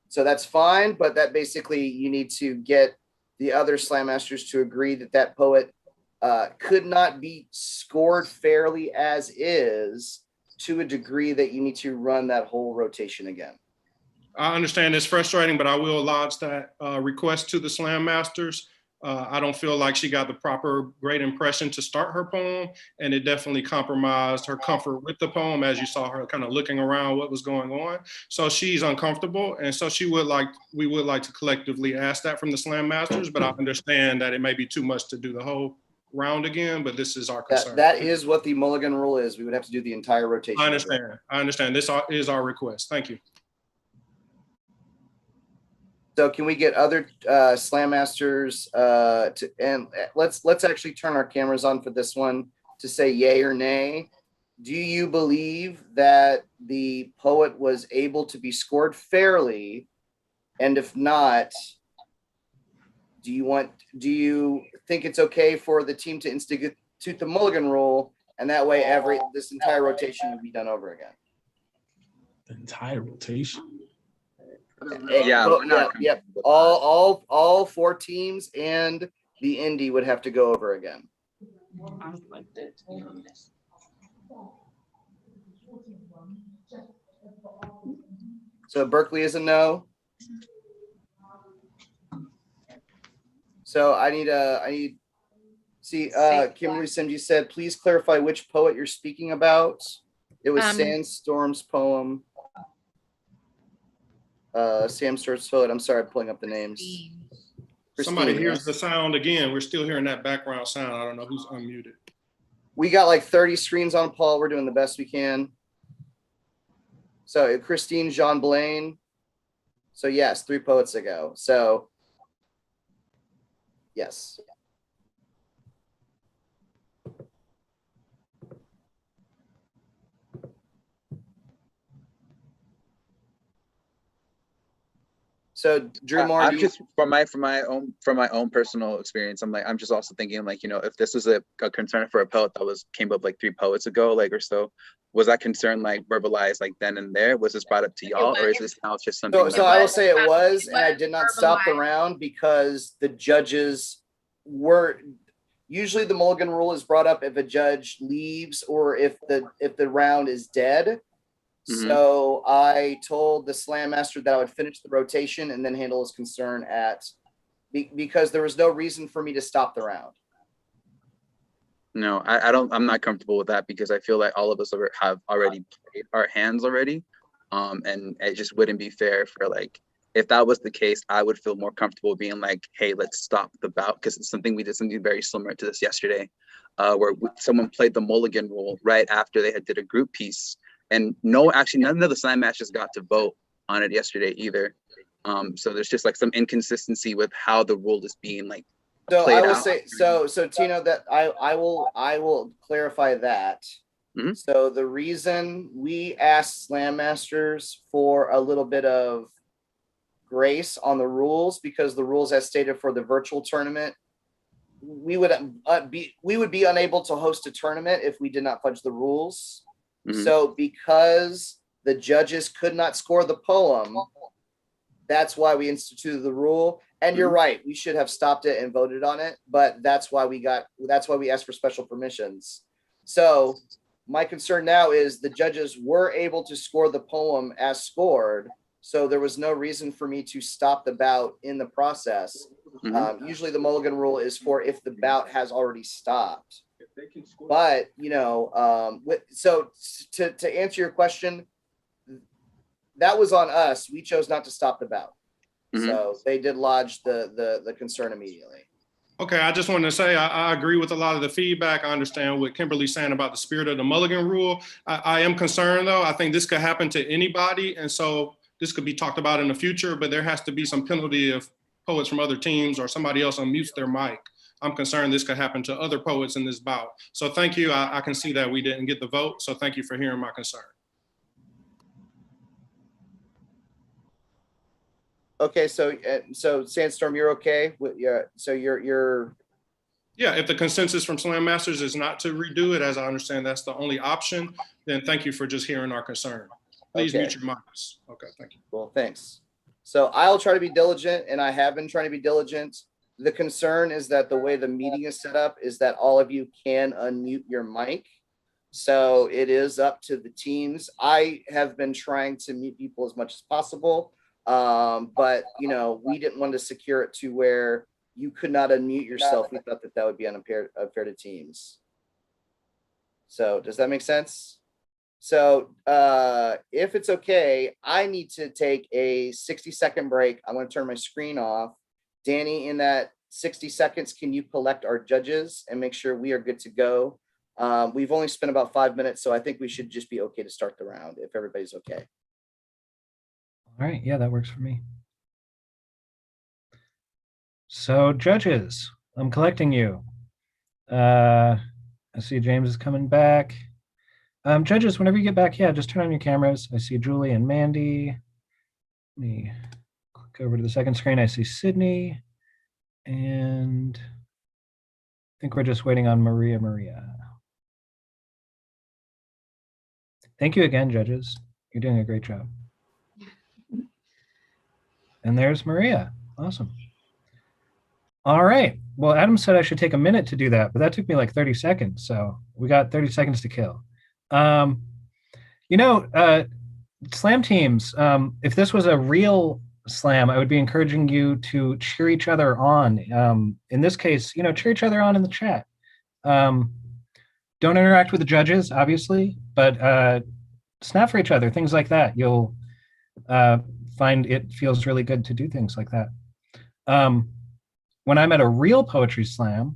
So that's fine, but that basically you need to get the other slam masters to agree that that poet could not be scored fairly as is, to a degree that you need to run that whole rotation again. I understand it's frustrating, but I will lodge that request to the Slam Masters. I don't feel like she got the proper great impression to start her poem, and it definitely compromised her comfort with the poem, as you saw her kind of looking around what was going on. So she's uncomfortable, and so we would like to collectively ask that from the Slam Masters, but I understand that it may be too much to do the whole round again, but this is our concern. That is what the mulligan rule is. We would have to do the entire rotation. I understand. I understand. This is our request. Thank you. So can we get other slam masters and let's actually turn our cameras on for this one to say yay or nay. Do you believe that the poet was able to be scored fairly? And if not, do you think it's okay for the team to institute the mulligan rule, and that way this entire rotation would be done over again? The entire rotation. Yeah. All 4 teams and the Indy would have to go over again. So Berkeley is a no. So I need Kimberly Simji said, please clarify which poet you're speaking about. It was Sandstorm's poem. Sam Sturt's poet. I'm sorry, I'm pulling up the names. Somebody hears the sound again. We're still hearing that background sound. I don't know who's unmuted. We got like 30 screens on, Paul. We're doing the best we can. So Christine Jean Blaine. So yes, 3 poets ago. So yes. So Drew Moore, I'm just from my own personal experience, I'm just also thinking, like, you know, if this was a concern for a poet that came up like 3 poets ago, like, or so, was that concern like verbalized like then and there? Was this brought up to y'all, or is this now just something? So I will say it was, and I did not stop the round because the judges were usually the mulligan rule is brought up if a judge leaves or if the round is dead. Mm-hmm. So I told the slam master that I would finish the rotation and then handle his concern because there was no reason for me to stop the round. No, I'm not comfortable with that because I feel like all of us have already played our hands already. And it just wouldn't be fair for, like, if that was the case, I would feel more comfortable being like, hey, let's stop the bout, because it's something we did something very similar to this yesterday, where someone played the mulligan rule right after they did a group piece. And actually none of the slam masters got to vote on it yesterday either. So there's just like some inconsistency with how the rule is being like played out. So Tino, that I will clarify that. Mm-hmm. So the reason we asked slam masters for a little bit of grace on the rules, because the rules as stated for the virtual tournament, we would be unable to host a tournament if we did not fudge the rules. Mm-hmm. So because the judges could not score the poem, that's why we instituted the rule. And you're right, we should have stopped it and voted on it, but that's why we asked for special permissions. So my concern now is the judges were able to score the poem as scored, so there was no reason for me to stop the bout in the process. Mm-hmm. Usually the mulligan rule is for if the bout has already stopped. But, you know, so to answer your question, that was on us. We chose not to stop the bout. Mm-hmm. So they did lodge the concern immediately. Okay, I just wanted to say I agree with a lot of the feedback. I understand what Kimberly's saying about the spirit of the mulligan rule. I am concerned, though. I think this could happen to anybody. And so this could be talked about in the future, but there has to be some penalty if poets from other teams or somebody else unmutes their mic. I'm concerned this could happen to other poets in this bout. So thank you. I can see that we didn't get the vote. So thank you for hearing my concern. Okay, so Sandstorm, you're okay with so you're Yeah, if the consensus from Slam Masters is not to redo it, as I understand that's the only option, then thank you for just hearing our concern. Please mute your mics. Okay, thank you. Well, thanks. So I'll try to be diligent, and I have been trying to be diligent. The concern is that the way the meeting is set up is that all of you can unmute your mic. So it is up to the teams. I have been trying to mute people as much as possible, but you know, we didn't want to secure it to where you could not unmute yourself. We thought that that would be unfair to teams. So does that make sense? So if it's okay, I need to take a 60-second break. I'm going to turn my screen off. Danny, in that 60 seconds, can you collect our judges and make sure we are good to go? We've only spent about 5 minutes, so I think we should just be okay to start the round if everybody's okay. All right, yeah, that works for me. So judges, I'm collecting you. I see James is coming back. Judges, whenever you get back, yeah, just turn on your cameras. I see Julie and Mandy. Let me click over to the second screen. I see Sydney. And I think we're just waiting on Maria. Thank you again, judges. You're doing a great job. And there's Maria. Awesome. All right. Well, Adam said I should take a minute to do that, but that took me like 30 seconds. So we got 30 seconds to kill. You know, slam teams, if this was a real slam, I would be encouraging you to cheer each other on. In this case, you know, cheer each other on in the chat. Don't interact with the judges, obviously, but snap for each other, things like that. You'll find it feels really good to do things like that. When I'm at a real poetry slam,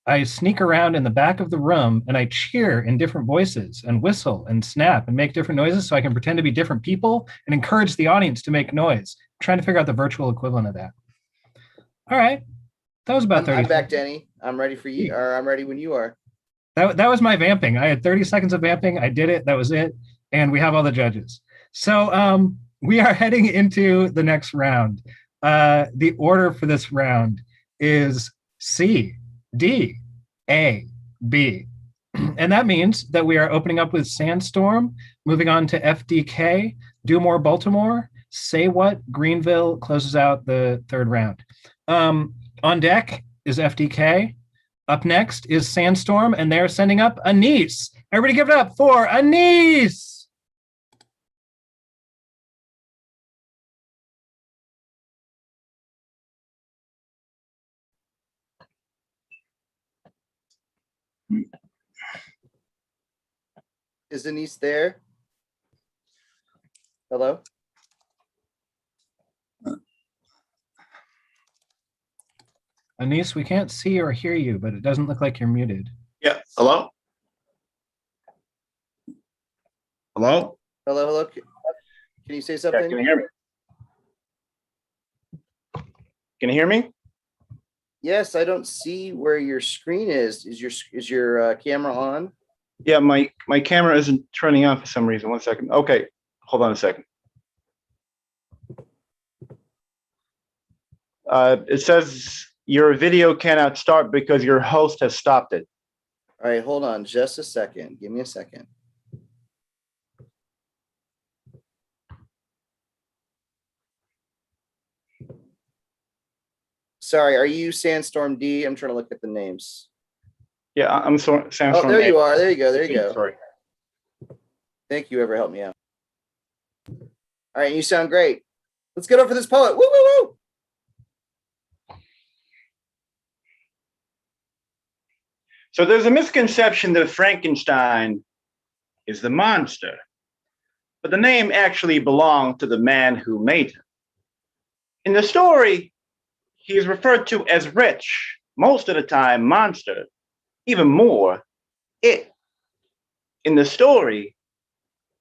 I sneak around in the back of the room and I cheer in different voices and whistle and snap and make different noises so I can pretend to be different people and encourage the audience to make noise. I'm trying to figure out the virtual equivalent of that. All right. That was about 30 I'm back, Danny. I'm ready for you, or I'm ready when you are. That was my vamping. I had 30 seconds of vamping. I did it. That was it. And we have all the judges. So we are heading into the next round. The order for this round is C, D, A, B. And that means that we are opening up with Sandstorm, moving on to FDK, Do More Baltimore, Say What, Greenville closes out the third round. On deck is FDK. Up next is Sandstorm, and they're sending up Anise. Everybody give it up for Anise! Is Anise there? Hello? Anise, we can't see or hear you, but it doesn't look like you're muted. Yeah, hello? Hello? Hello? Can you say something? Yeah, can you hear me? Can you hear me? Yes, I don't see where your screen is. Is your camera on? Yeah, my camera isn't turning on for some reason. 1 second. Okay, hold on a second. It says your video cannot start because your host has stopped it. All right, hold on just a second. Give me a second. Sorry, are you Sandstorm D? I'm trying to look at the names. Yeah, I'm sorry. Oh, there you are. There you go. There you go. Sorry. Thank you. Ever helped me out. All right, you sound great. Let's get over this poet. Woo, woo, woo. So there's a misconception that Frankenstein is the monster, but the name actually belonged to the man who made him. In the story, he is referred to as Rich, most of the time monster, even more, it. In the story,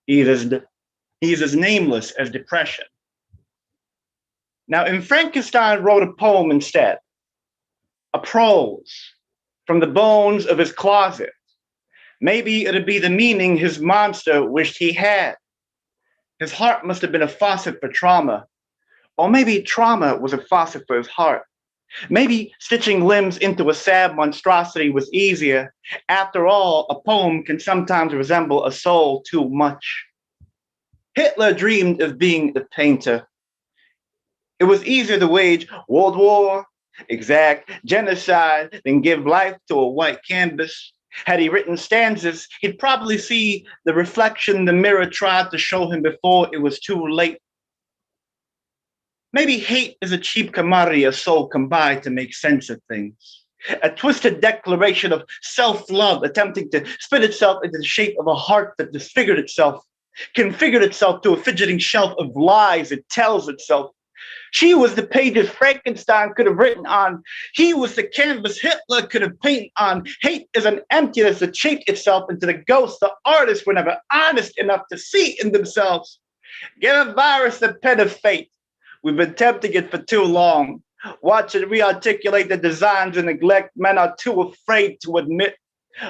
he is as nameless as depression. Now, if Frankenstein wrote a poem instead, a prose from the bones of his closet, maybe it'd be the meaning his monster wished he had. His heart must have been a faucet for trauma, or maybe trauma was a faucet for his heart. Maybe stitching limbs into a sad monstrosity was easier. After all, a poem can sometimes resemble a soul too much. Hitler dreamed of being a painter. It was easier to wage World War, exact genocide, than give life to a white canvas. Had he written stanzas, he'd probably see the reflection the mirror tried to show him before it was too late. Maybe hate is a cheap commodity a soul can buy to make sense of things. A twisted declaration of self-love attempting to spit itself into the shape of a heart that disfigured itself, configured itself to a fidgeting shelf of lies it tells itself. She was the pages Frankenstein could have written on. He was the canvas Hitler could have painted on. Hate is an emptiness that shaped itself into the ghost the artists were never honest enough to see in themselves. Give a virus the pen of fate. We've been tempting it for too long. Watch it rearticulate the designs and neglect men are too afraid to admit.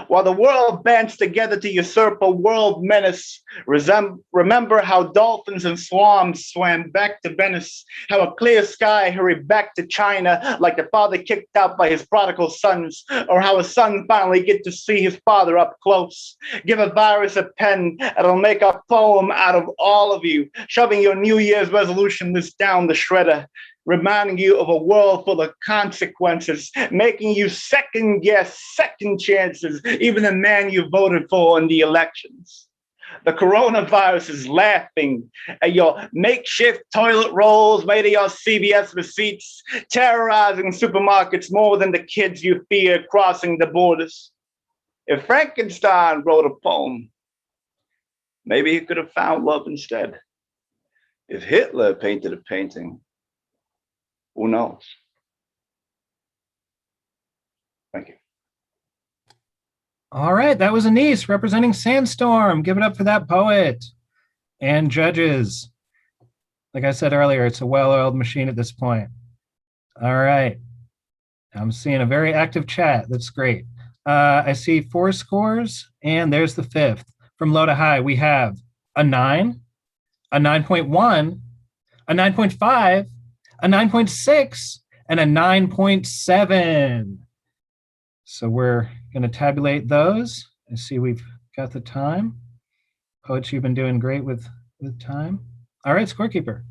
While the world bands together to usurp a world menace, remember how dolphins and swans swam back to Venice, how a clear sky hurried back to China like the father kicked out by his prodigal sons, or how a son finally get to see his father up close. Give a virus a pen, and it'll make a poem out of all of you, shoving your New Year's resolution list down the shredder, reminding you of a world full of consequences, making you second guess, second chances, even the man you voted for in the elections. The coronavirus is laughing at your makeshift toilet rolls made of your CVS receipts, terrorizing supermarkets more than the kids you fear crossing the borders. If Frankenstein wrote a poem, maybe he could have found love instead. If Hitler painted a painting, who knows? Thank you. All right, that was Anise representing Sandstorm. Give it up for that poet. And judges. Like I said earlier, it's a well-oiled machine at this point. All right. I'm seeing a very active chat. That's great. I see 4 scores, and there's the 5th. From low to high, we have a 9, a 9.1, a 9.5, a 9.6, and a 9.7. So we're going to tabulate those. I see we've got the time. Poets, you've been doing great with time. All right, scorekeeper.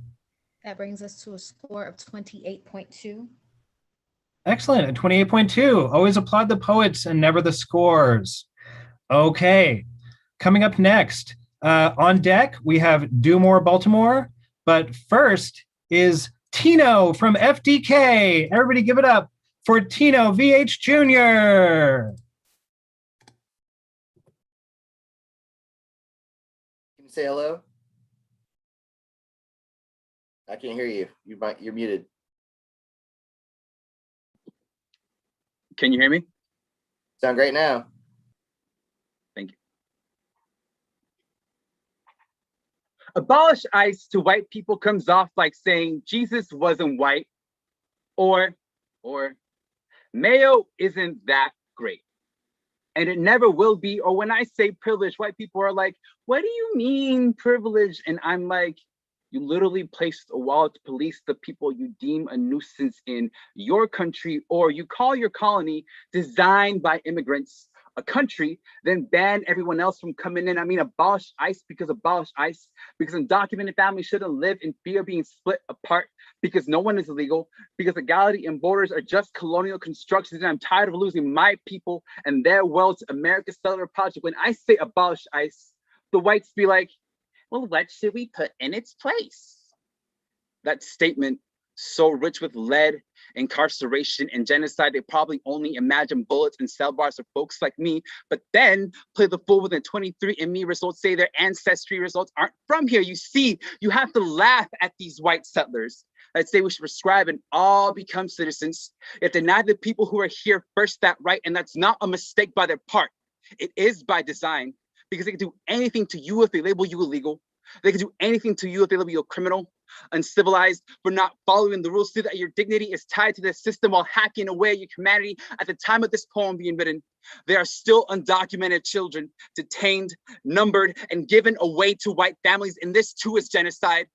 That brings us to a score of 28.2. Excellent, at 28.2. Always applaud the poets and never the scores. Okay, coming up next. On deck, we have Do More Baltimore, but first is Tino from FDK. Everybody give it up for Tino VH Jr. Can you say hello? I can't hear you. You're muted. Can you hear me? Sound great now. Thank you. Abolish ICE to white people comes off like saying Jesus wasn't white, or mayo isn't that great. And it never will be. Or when I say privilege, white people are like, what do you mean privilege? And I'm like, you literally placed a wall to police the people you deem a nuisance in your country, or you call your colony designed by immigrants a country, then ban everyone else from coming in. I mean, abolish ICE because undocumented families shouldn't live in fear of being split apart because no one is illegal, because legality and borders are just colonial constructions, and I'm tired of losing my people and their world to America's settler project. When I say abolish ICE, the whites be like, well, what should we put in its place? That statement, so rich with lead, incarceration, and genocide, they probably only imagine bullets and cell bars for folks like me, but then play the fool when the 23andMe results say their ancestry results aren't from here. You see, you have to laugh at these white settlers that say we should prescribe and all become citizens, yet deny the people who are here first that right, and that's not a mistake by their part. It is by design, because they can do anything to you if they label you illegal. They can do anything to you if they label you a criminal, uncivilized, for not following the rules, so that your dignity is tied to the system while hacking away your humanity. At the time of this poem being written, there are still undocumented children detained, numbered, and given away to white families, and this too is genocide.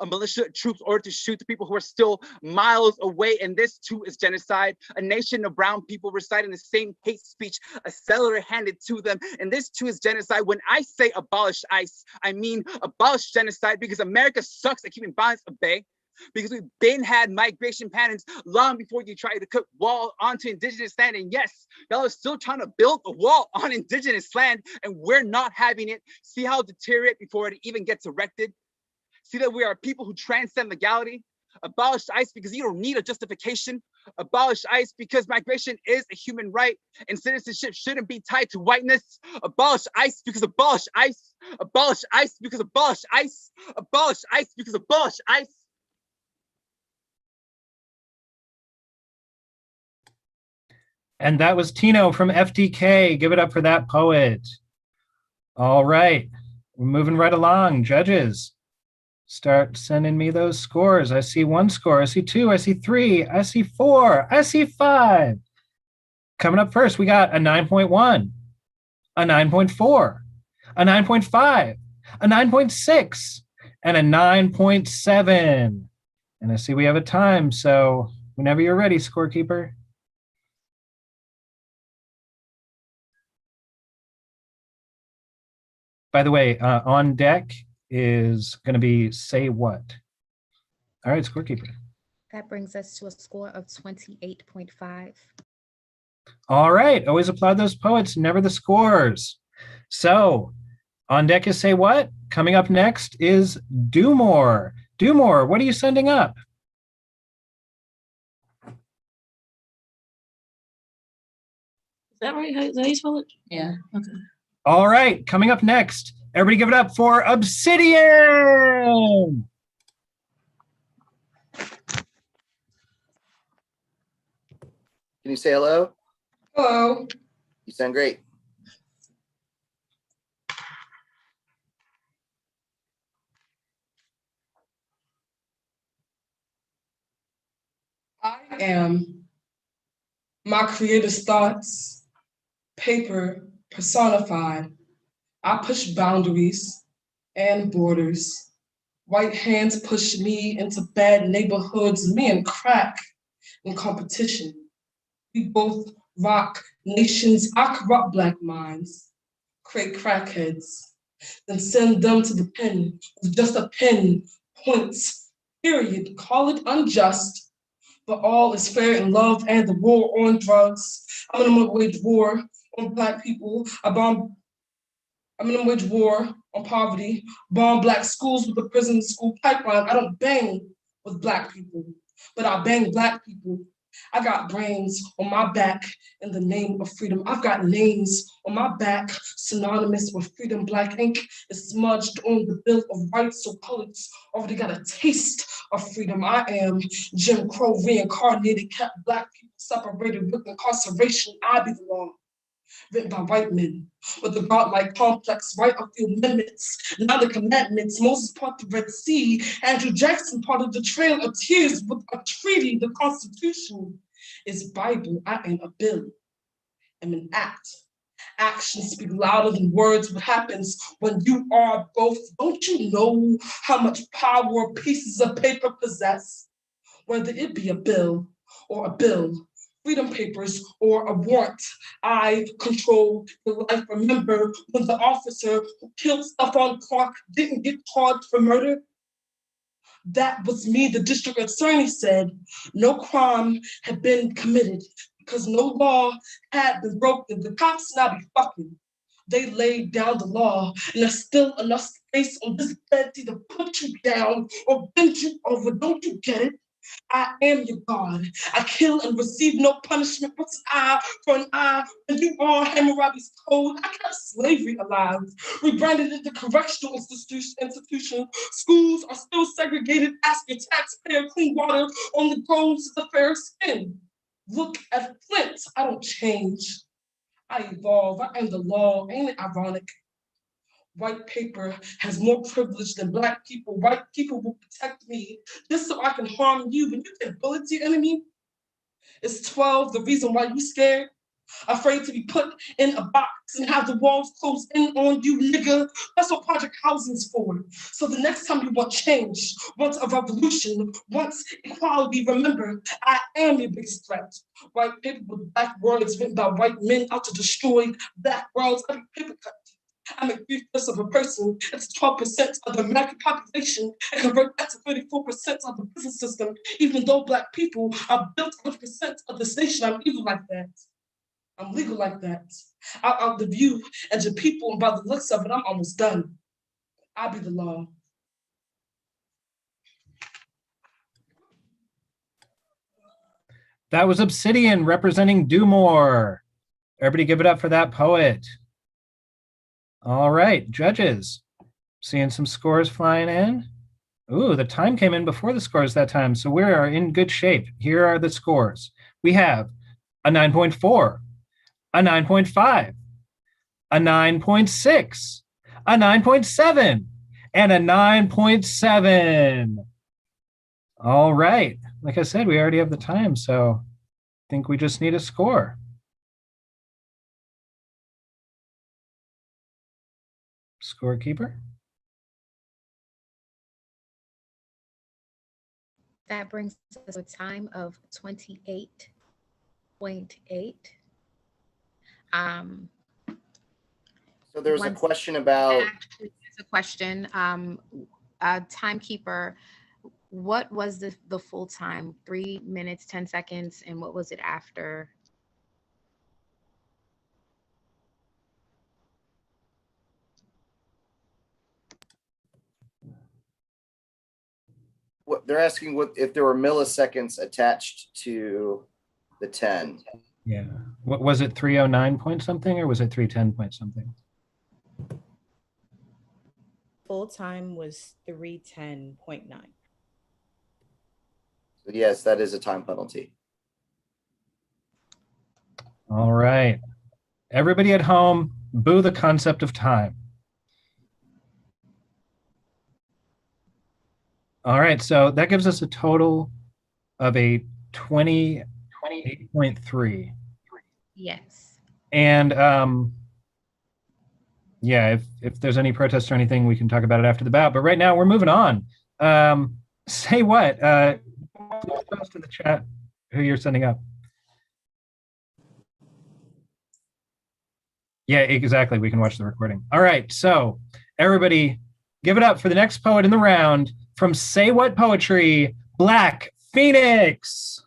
a militia troops ordered to shoot the people who are still miles away. And this too is genocide. A nation of brown people reciting the same hate speech a settler handed to them. And this too is genocide. When I say abolish ICE, I mean abolish genocide, because America sucks at keeping violence at bay. Because we've been had migration patterns long before you tried to cut wall onto indigenous land. And yes, y'all are still trying to build a wall on indigenous land, and we're not having it. See how it deteriorates before it even gets erected? See that we are people who transcend legality? Abolish ICE because you don't need a justification. Abolish ICE because migration is a human right and citizenship shouldn't be tied to whiteness. Abolish ICE because abolish ICE. Abolish ICE because abolish ICE. Abolish ICE because abolish ICE. And that was Tino from FDK. Give it up for that poet. All right, we're moving right along. Judges, start sending me those scores. I see 1 score, I see 2, I see 3, I see 4, I see 5. Coming up first, we got a 9.1, a 9.4, a 9.5, a 9.6, and a 9.7. And I see we have a time, so whenever you're ready, scorekeeper. By the way, on deck is going to be Say What. All right, scorekeeper. That brings us to a score of 28.5. All right, always applaud those poets, never the scores. So on deck is Say What. Coming up next is Do More. Do More, what are you sending up? Is that right? Is that how you spell it? Yeah. Okay. All right, coming up next, everybody give it up for Obsidian. Can you say hello? Hello. You sound great. I am my creator's thoughts, paper personified. I push boundaries and borders. White hands push me into bad neighborhoods, me and crack in competition. We both rock nations. I corrupt Black minds, create crackheads, then send them to the pen with just a pen, points, period. Call it unjust, but all is fair in love and the war on drugs. I'm gonna wage war on Black people. I'm gonna wage war on poverty, bomb Black schools with the prison school pipeline. I don't bang with Black people, but I bang Black people. I got brains on my back in the name of freedom. I've got names on my back synonymous with freedom. Black ink is smudged on the Bill of Rights, so poets already got a taste of freedom. I am Jim Crow reincarnated, kept Black people separated with incarceration. I be the law, written by white men with the godlike complex, right of the amendments, now the commandments. Moses part the Red Sea, Andrew Jackson part of the Trail of Tears with a treaty. The Constitution is Bible. I am a bill. I'm an act. Actions speak louder than words. What happens when you are both? Don't you know how much power pieces of paper possess? Whether it be a bill or a bill, freedom papers or a warrant, I control your life. Remember when the officer who killed Stephon Clark didn't get charged for murder? That was me. The district attorney said no crime had been committed because no law had been broken. The cops now be fucking. They laid down the law, and there's still enough space on this bed to either put you down or bend you over. Don't you get it? I am your God. I kill and receive no punishment. What's an eye for an eye? When you are Hammurabi's code, I kept slavery alive. Rebranded it to correctional institution. Schools are still segregated. Ask your taxpayer, clean water only grows to the fair skin. Look at Flint. I don't change. I evolve. I am the law. Ain't it ironic? White paper has more privilege than Black people. White people will protect me just so I can harm you. When you get bullied to your enemy, it's 12. The reason why you scared, Afraid to be put in a box and have the walls close in on you, nigga. That's what project housing's for. So the next time you want change, want a revolution, want equality, remember, I am your biggest threat. White paper with black words written by white men out to destroy black worlds. Every paper cut. I make 3/5 of a person. It's 12% of the American population and convert that to 34% of the prison system. Even though black people are built 100% of this nation, I'm evil like that. I'm legal like that. I'll outlive you and your people, and by the looks of it, I'm almost done. I'll be the law. That was Obsidian representing Do More. Everybody give it up for that poet. All right, judges. Seeing some scores flying in. Ooh, the time came in before the scores that time, so we are in good shape. Here are the scores. We have a 9.4, a 9.5, a 9.6, a 9.7, and a 9.7. All right. Like I said, we already have the time, so I think we just need a score. Scorekeeper? That brings us to a time of 28.8. So there's a question about. There's a question. Timekeeper, what was the full time? 3 minutes, 10 seconds, and what was it after? What they're asking, what if there were milliseconds attached to the 10? Yeah. What was it, 309 point something, or was it 310 point something? Full time was 310.9. So yes, that is a time penalty. All right. Everybody at home, boo the concept of time. All right, so that gives us a total of a 28.3. Yes. And yeah, if there's any protest or anything, we can talk about it after the bout. But right now, we're moving on. Say what? Post in the chat who you're sending up. Yeah, exactly. We can watch the recording. All right, so everybody, give it up for the next poet in the round from Say What Poetry, Black Phoenix.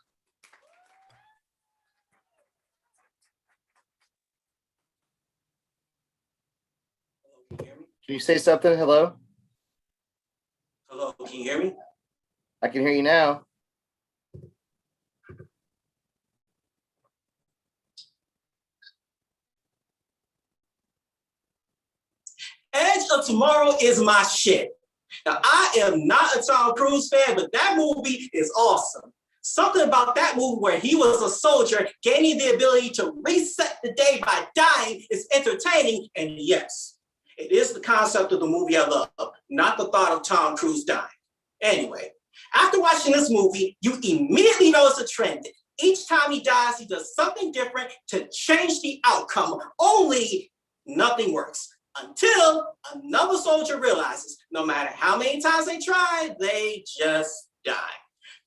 Can you say something? Hello? Hello, can you hear me? I can hear you now. Edge of Tomorrow is my shit. Now, I am not a Tom Cruise fan, but that movie is awesome. Something about that movie where he was a soldier gaining the ability to reset the day by dying is entertaining, and yes, it is the concept of the movie I love, not the thought of Tom Cruise dying. Anyway, after watching this movie, you immediately notice a trend. Each time he dies, he does something different to change the outcome, only nothing works. Until another soldier realizes no matter how many times they try, they just die.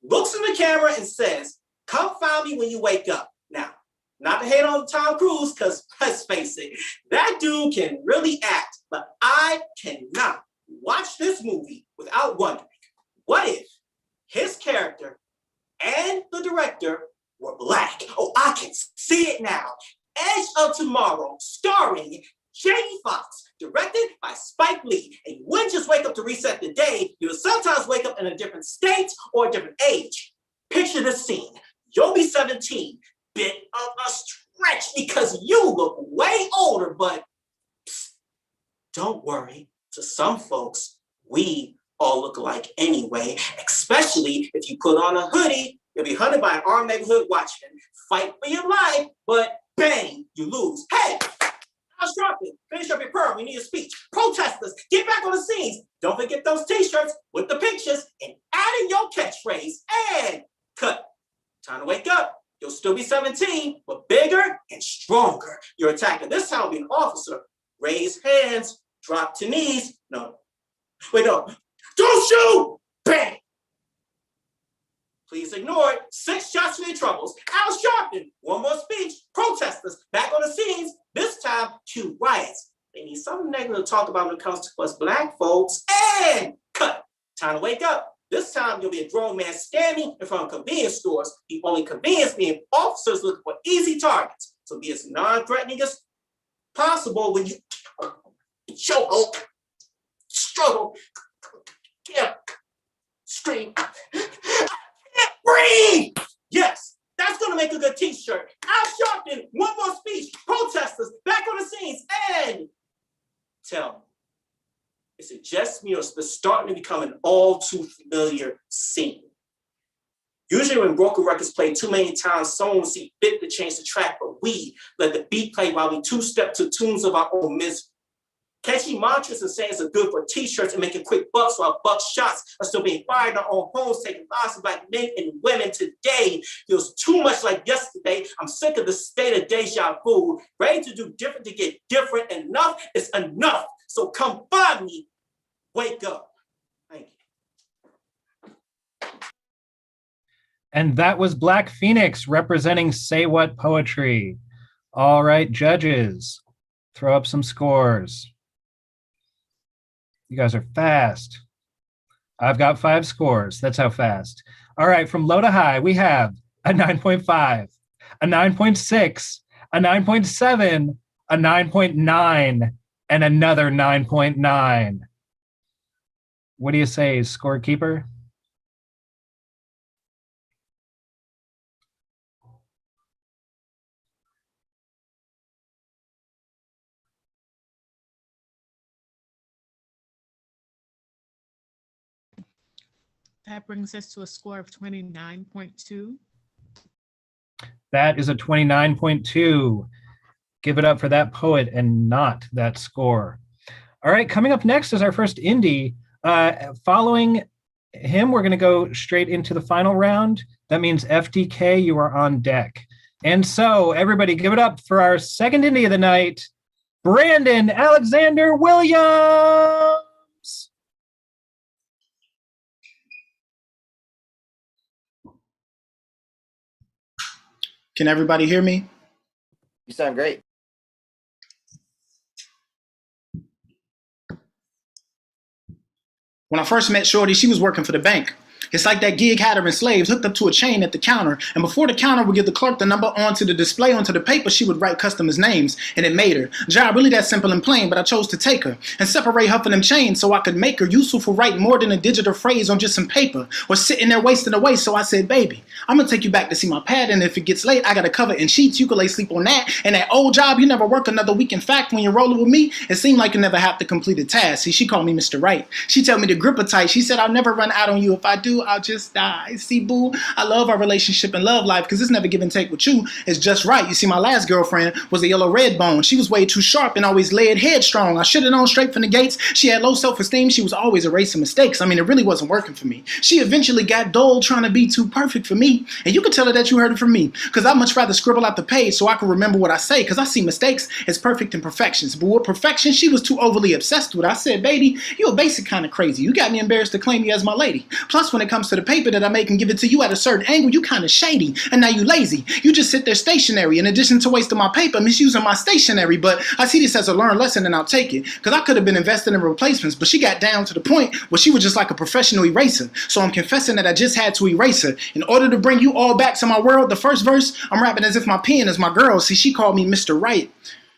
Looks in the camera and says, "Come find me when you wake up." Now, not to hate on Tom Cruise, because let's face it, that dude can really act, but I cannot watch this movie without wondering, what if his character and the director were black? Oh, I can see it now. Edge of Tomorrow, starring Jamie Foxx, directed by Spike Lee. And you wouldn't just wake up to reset the day, you would sometimes wake up in a different state or a different age. Picture this scene. You'll be 17, bit of a stretch because you look way older, but psst, don't worry. To some folks, we all look alike anyway, especially if you put on a hoodie. You'll be hunted by an armed neighborhood watchman, fight for your life, but bang, you lose. Hey! How's dropping? Finish up your perm. We need a speech. Protesters, get back on the scenes. Don't forget those t-shirts with the pictures and add in your catchphrase and cut. Time to wake up. You'll still be 17, but bigger and stronger. Your attacker this time will be an officer. Raise hands, drop to knees. No, wait, no. Don't shoot! Bang! Please ignore it. 6 shots for your troubles. Al Sharpton, one more speech. Protesters back on the scenes. This time, cue riots. They need something negative to talk about when it comes to us black folks. And cut. Time to wake up. This time, you'll be a grown man standing in front of convenience stores. The only convenience being officers looking for easy targets. So be as non-threatening as possible when you choke, struggle, scream. Breathe! Yes, that's gonna make a good t-shirt. Al Sharpton, one more speech. Protesters back on the scenes. And tell me, is it just me or is this starting to become an all too familiar scene? Usually when broken records play too many times, someone will see fit to change the track, but we let the beat play while we two-step to tunes of our own misery. Catchy mantras and sayings are good for t-shirts and making quick bucks while buck shots are still being fired in our own homes, taking lives of black men and women. Today feels too much like yesterday. I'm sick of the state of deja vu, ready to do different to get different. Enough is enough. So come find me. Wake up. Thank you. And that was Black Phoenix representing Say What Poetry. All right, judges, throw up some scores. You guys are fast. I've got 5 scores. That's how fast. All right, from low to high, we have a 9.5, a 9.6, a 9.7, a 9.9, and another 9.9. What do you say, scorekeeper? That brings us to a score of 29.2. That is a 29.2. Give it up for that poet and not that score. All right, coming up next is our first indie. Following him, we're going to go straight into the final round. That means FDK, you are on deck. And so, everybody, give it up for our second indie of the night, Brandon Alexander Williams. Can everybody hear me? You sound great. When I first met Shorty, she was working for the bank. It's like that gig had her enslaved, hooked up to a chain at the counter, and before the counter would give the clerk the number onto the display, onto the paper, she would write customers' names, and it made her. Job really that simple and plain, but I chose to take her and separate her from them chains so I could make her useful for writing more than a digital phrase on just some paper or sitting there wasting away. So I said, baby, I'm gonna take you back to see my pad, and if it gets late, I got a cover in sheets. You can lay sleep on that. And that old job, you never work another week. In fact, when you're rolling with me, it seemed like you never have to complete a task. See, she called me Mr. Right. She told me to grip her tight. She said, I'll never run out on you. If I do, I'll just die. See, boo, I love our relationship and love life because it's never give and take with you. It's just right. You see, my last girlfriend was a yellow red bone. She was way too sharp and always led headstrong. I should have known straight from the gates. She had low self-esteem. She was always erasing mistakes. I mean, it really wasn't working for me. She eventually got dull trying to be too perfect for me. And you can tell her that you heard it from me because I'd much rather scribble out the page so I can remember what I say because I see mistakes as perfect imperfections. But with perfection, she was too overly obsessed with. I said, baby, you a basic kind of crazy. You got me embarrassed to claim you as my lady. Plus, when it comes to the paper that I make and give it to you at a certain angle, you kind of shady. And now you lazy. You just sit there stationary. In addition to wasting my paper, misusing my stationery. But I see this as a learned lesson and I'll take it. Because I could have been invested in replacements, but she got down to the point where she was just like a professional eraser. So I'm confessing that I just had to erase her. In order to bring you all back to my world, the first verse, I'm rapping as if my pen is my girl. See, she called me Mr. Right.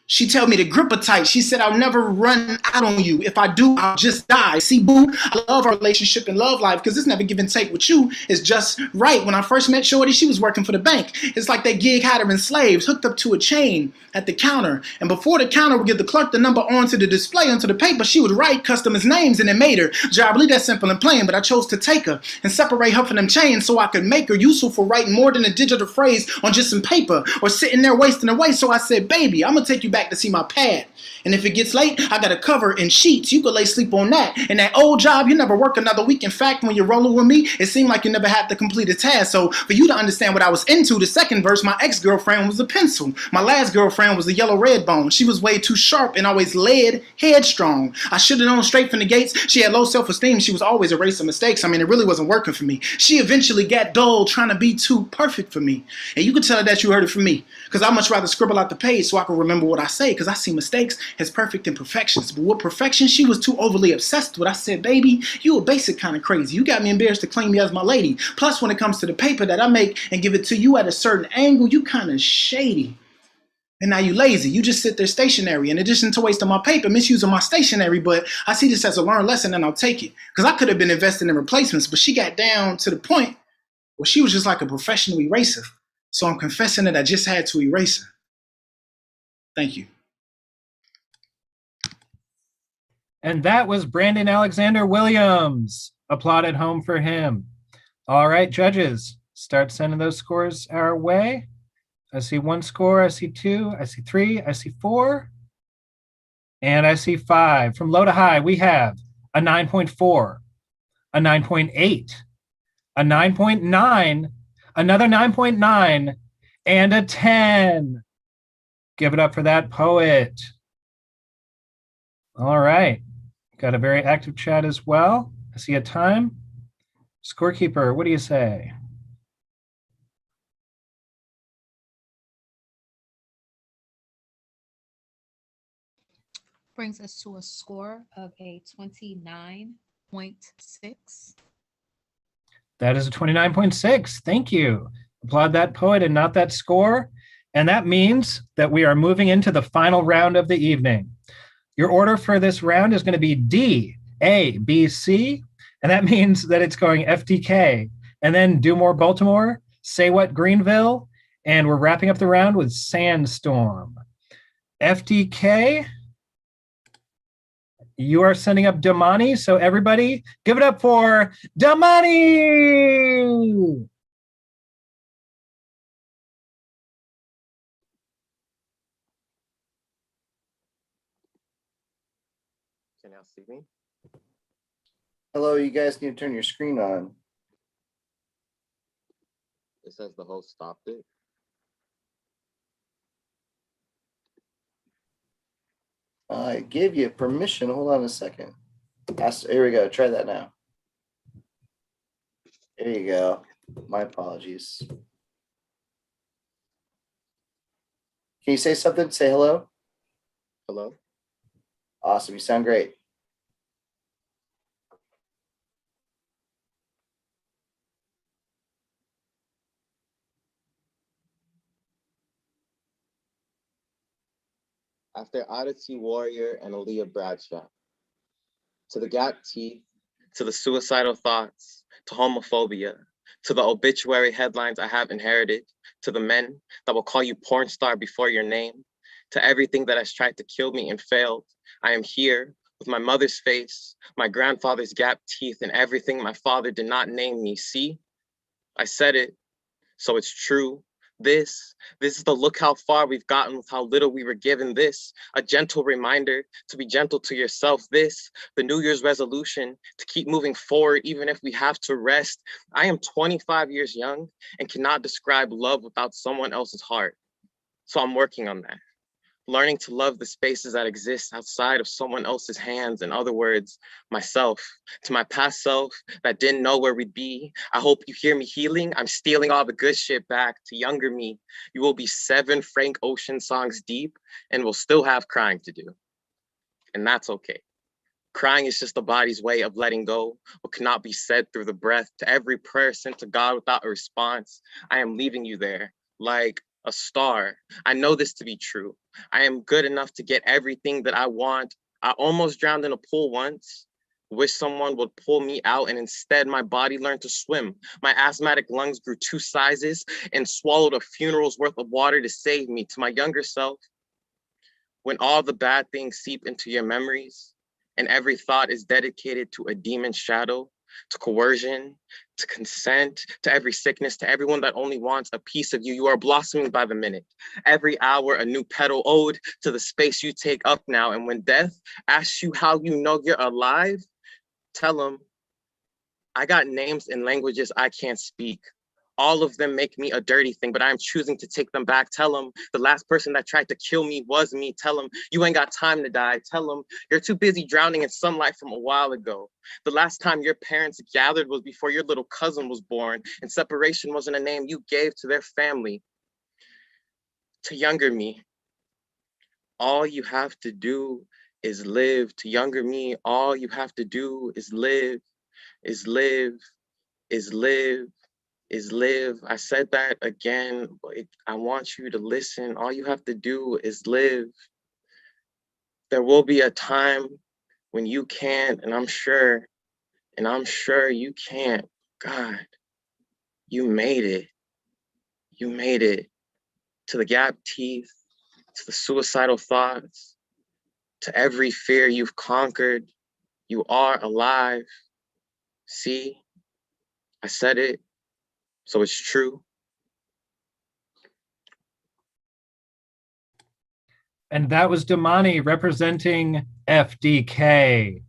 She told me to grip her tight. She said, I'll never run out on you. If I do, I'll just die. See, boo, I love our relationship and love life because it's never give and take with you. It's just right. When I first met Shorty, she was working for the bank. It's like that gig had her enslaved, hooked up to a chain at the counter. And before the counter would give the clerk the number onto the display, onto the paper, she would write customers' names and it made her. Job really that simple and plain, but I chose to take her and separate her from them chains so I could make her useful for writing more than a digital phrase on just some paper or sitting there wasting away. So I said, baby, I'm going to take you back to see my pad. And if it gets late, I got a cover and sheets. You could lay sleep on that. And that old job, you never work another week. In fact, when you're rolling with me, it seemed like you never had to complete a task. So for you to understand what I was into, the second verse, my ex-girlfriend was a pencil. My last girlfriend was a yellow red bone. She was way too sharp and always led headstrong. I should have known straight from the gates. She had low self-esteem. She was always erasing mistakes. I mean, it really wasn't working for me. She eventually got dull trying to be too perfect for me. And you could tell her that you heard it from me. Because I'd much rather scribble out the page so I can remember what I say. Because I see mistakes as perfect imperfections. But with perfection, she was too overly obsessed with. I said, baby, you a basic kind of crazy. You got me embarrassed to claim me as my lady. Plus, when it comes to the paper that I make and give it to you at a certain angle, you kind of shady. And now you lazy. You just sit there stationary. In addition to wasting my paper, misusing my stationery. But I see this as a learned lesson and I'll take it. Because I could have been investing in replacements, but she got down to the point where she was just like a professional eraser. So I'm confessing that I just had to erase her. Thank you. And that was Brandon Alexander Williams. Applaud at home for him. All right, judges, start sending those scores our way. I see one score, I see two, I see three, I see four, and I see five. From low to high, we have a 9.4, a 9.8, a 9.9, another 9.9, and a 10. Give it up for that poet. All right. Got a very active chat as well. I see a time. Scorekeeper, what do you say? Brings us to a score of a 29.6. That is a 29.6. Thank you. Applaud that poet and not that score. And that means that we are moving into the final round of the evening. Your order for this round is going to be D, A, B, C. And that means that it's going FDK. And then Do More Baltimore, Say What Greenville. And we're wrapping up the round with Sandstorm. FDK. You are sending up Damani, so everybody give it up for Damani! Can y'all see me? Hello, you guys need to turn your screen on. It says the host stopped it. I gave you permission. Hold on a second. Here we go. Try that now. There you go. My apologies. Can you say something? Say hello. Hello. Awesome. You sound great. After Odyssey Warrior and Aaliyah Bradshaw, to the gap teeth, to the suicidal thoughts, to homophobia, to the obituary headlines I have inherited, to the men that will call you porn star before your name, to everything that has tried to kill me and failed, I am here with my mother's face, my grandfather's gap teeth, and everything my father did not name me. See, I said it, so it's true. This is the look how far we've gotten with how little we were given. This, a gentle reminder to be gentle to yourself. This, the New Year's resolution to keep moving forward even if we have to rest. I am 25 years young and cannot describe love without someone else's heart. So I'm working on that. Learning to love the spaces that exist outside of someone else's hands. In other words, myself. To my past self that didn't know where we'd be, I hope you hear me healing. I'm stealing all the good shit back. To younger me, you will be 7 Frank Ocean songs deep and will still have crying to do. And that's okay. Crying is just the body's way of letting go what cannot be said through the breath. To every prayer sent to God without a response, I am leaving you there like a star. I know this to be true. I am good enough to get everything that I want. I almost drowned in a pool once. Wish someone would pull me out, and instead my body learned to swim. My asthmatic lungs grew 2 sizes and swallowed a funeral's worth of water to save me. To my younger self, when all the bad things seep into your memories and every thought is dedicated to a demon's shadow, to coercion, to consent, to every sickness, to everyone that only wants a piece of you. You are blossoming by the minute. Every hour, a new petal ode to the space you take up now. And when death asks you how you know you're alive, tell them, I got names in languages I can't speak. All of them make me a dirty thing, but I'm choosing to take them back. Tell them the last person that tried to kill me was me. Tell them you ain't got time to die. Tell them you're too busy drowning in sunlight from a while ago. The last time your parents gathered was before your little cousin was born, and separation wasn't a name you gave to their family. To younger me, all you have to do is live. To younger me, all you have to do is live, is live, is live. Is live. I said that again, but I want you to listen. All you have to do is live. There will be a time when you can't, and I'm sure you can't. God, you made it. You made it. To the gap teeth, to the suicidal thoughts, to every fear you've conquered. You are alive. See, I said it. So it's true. And that was Damani representing FDK.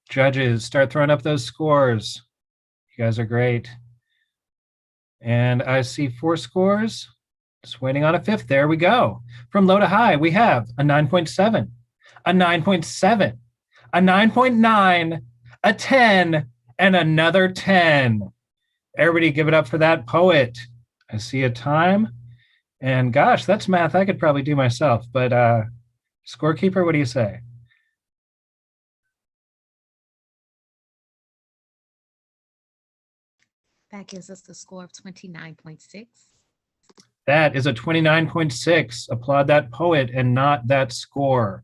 Judges, start throwing up those scores. You guys are great. And I see 4 scores. Just waiting on a 5th. There we go. From low to high, we have a 9.7, a 9.7, a 9.9, a 10, and another 10. Everybody give it up for that poet. I see a time. And gosh, that's math I could probably do myself. But scorekeeper, what do you say? That gives us a score of 29.6. That is a 29.6. Applaud that poet and not that score.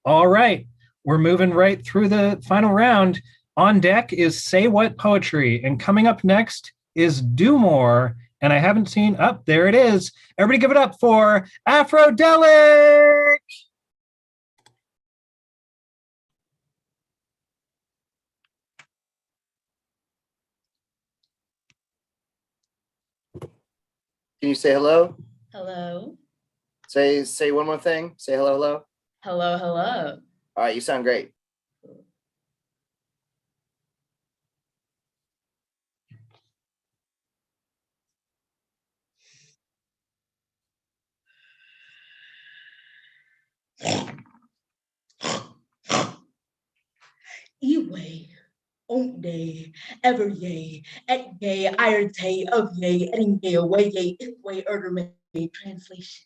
All right, we're moving right through the final round. On deck is Say What Poetry, and coming up next is Do More, and I haven't seen, there it is. Everybody give it up for Afrodelic! Can you say hello? Hello. Say one more thing. Say hello, hello. Hello, hello. All right, you sound great. Iwe, onde, ever yea, et yea, irate of yea, etting yea, away yea, if way, erderme, translation.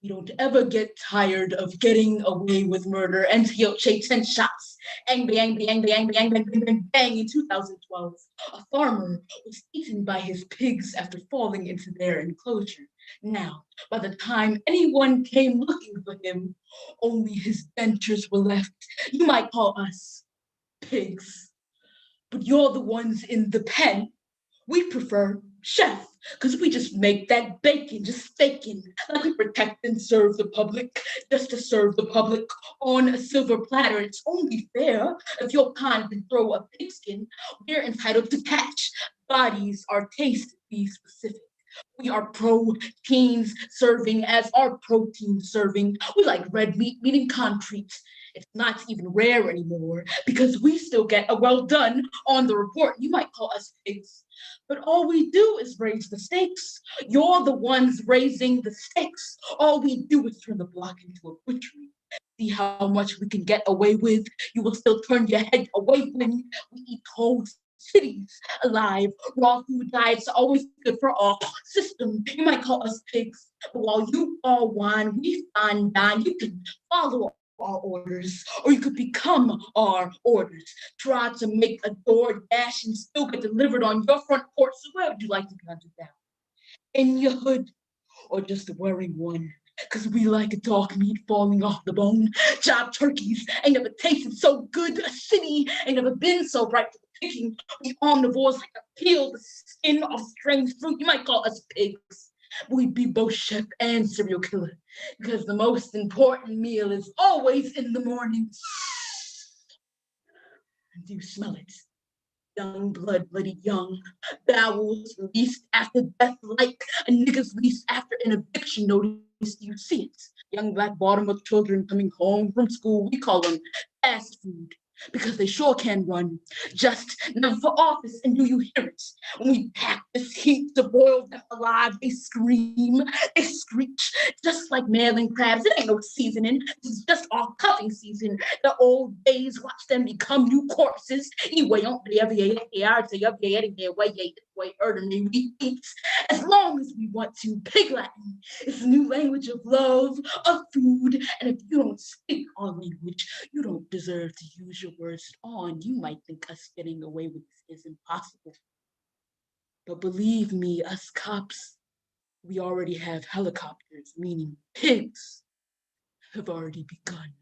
We don't ever get tired of getting away with murder and he'll chase 10 shots. Bang, bang, bang, bang, bang, bang, bang, bang, bang. In 2012, a farmer was eaten by his pigs after falling into their enclosure. Now, by the time anyone came looking for him, only his dentures were left. You might call us pigs, but you're the ones in the pen. We prefer chef, because we just make that bacon, just faking, like we protect and serve the public, just to serve the public on a silver platter. It's only fair if your kind can throw a pigskin, we're entitled to catch. Bodies are taste be specific. We are proteins serving as our protein serving. We like red meat, meaning concrete. It's not even rare anymore because we still get a well done on the report. You might call us pigs, but all we do is raise the stakes. You're the ones raising the stakes. All we do is turn the block into a butchery. See how much we can get away with. You will still turn your head away when we eat whole cities alive. Raw food diets are always good for our system. You might call us pigs, but while you all whine, we fine dine. You can follow our orders, or you could become our orders. Try to make a DoorDash and still get delivered on your front porch. So where would you like to be hunted down? In your hood, or just wearing one? Because we like dog meat falling off the bone. Job turkeys ain't never tasted so good. A city ain't never been so ripe for the picking. We omnivores like to peel the skin off strange fruit. You might call us pigs. We'd be both chef and serial killer. Because the most important meal is always in the morning. Do you smell it? Young blood, bloody young. Bowels released after death, like a nigga's lease after an eviction notice. You see it. Young black Baltimore children coming home from school. We call them fast food because they sure can run. Just never for office, and do you hear it? When we pack this heat to boil them alive, they scream, they screech, just like marlin crabs. It ain't no seasoning. It's just our cuffing season. The old days, watch them become new corpses. We eat as long as we want to. Pig Latin is the new language of love, of food, and if you don't speak our language, you don't deserve to use your words at all, and you might think us getting away with this is impossible. But believe me, us cops, we already have helicopters, meaning pigs have already begun.